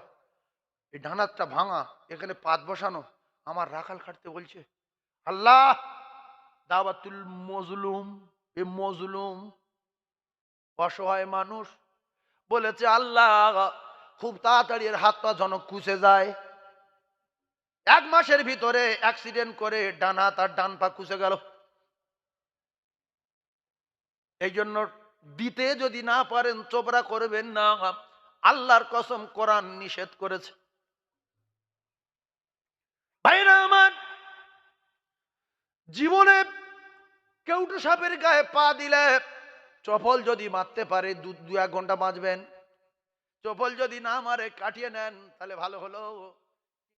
Speaker 1: এই ডানাতটা ভাঙা, এখানে পাত বসানো, আমার রাখাল খাটতে বলছে। আল্লাহ দাওয়াতুল মজলুম, এ মজলুম অসহায় মানুষ বলেছে আল্লাহ খুব তাড়াতাড়ি এর হাত পা জনক কুচে যায়। 1 মাসের ভিতরে অ্যাক্সিডেন্ট করে ডানা তার ডান পা কুচে গেল। এই জন্য দিতে যদি না পারেন চোবরা করবেন না, আল্লাহর কসম কোরআন নিষেধ করেছে। ভাইরা আমার, জীবনে কেউটু সাপের গায়ে পা দিলে চপল যদি মারতে পারে 2-1 ঘন্টা বাঁচবেন। চপল যদি না মারে কাটিয়ে নেন তাহলে ভালো হলো।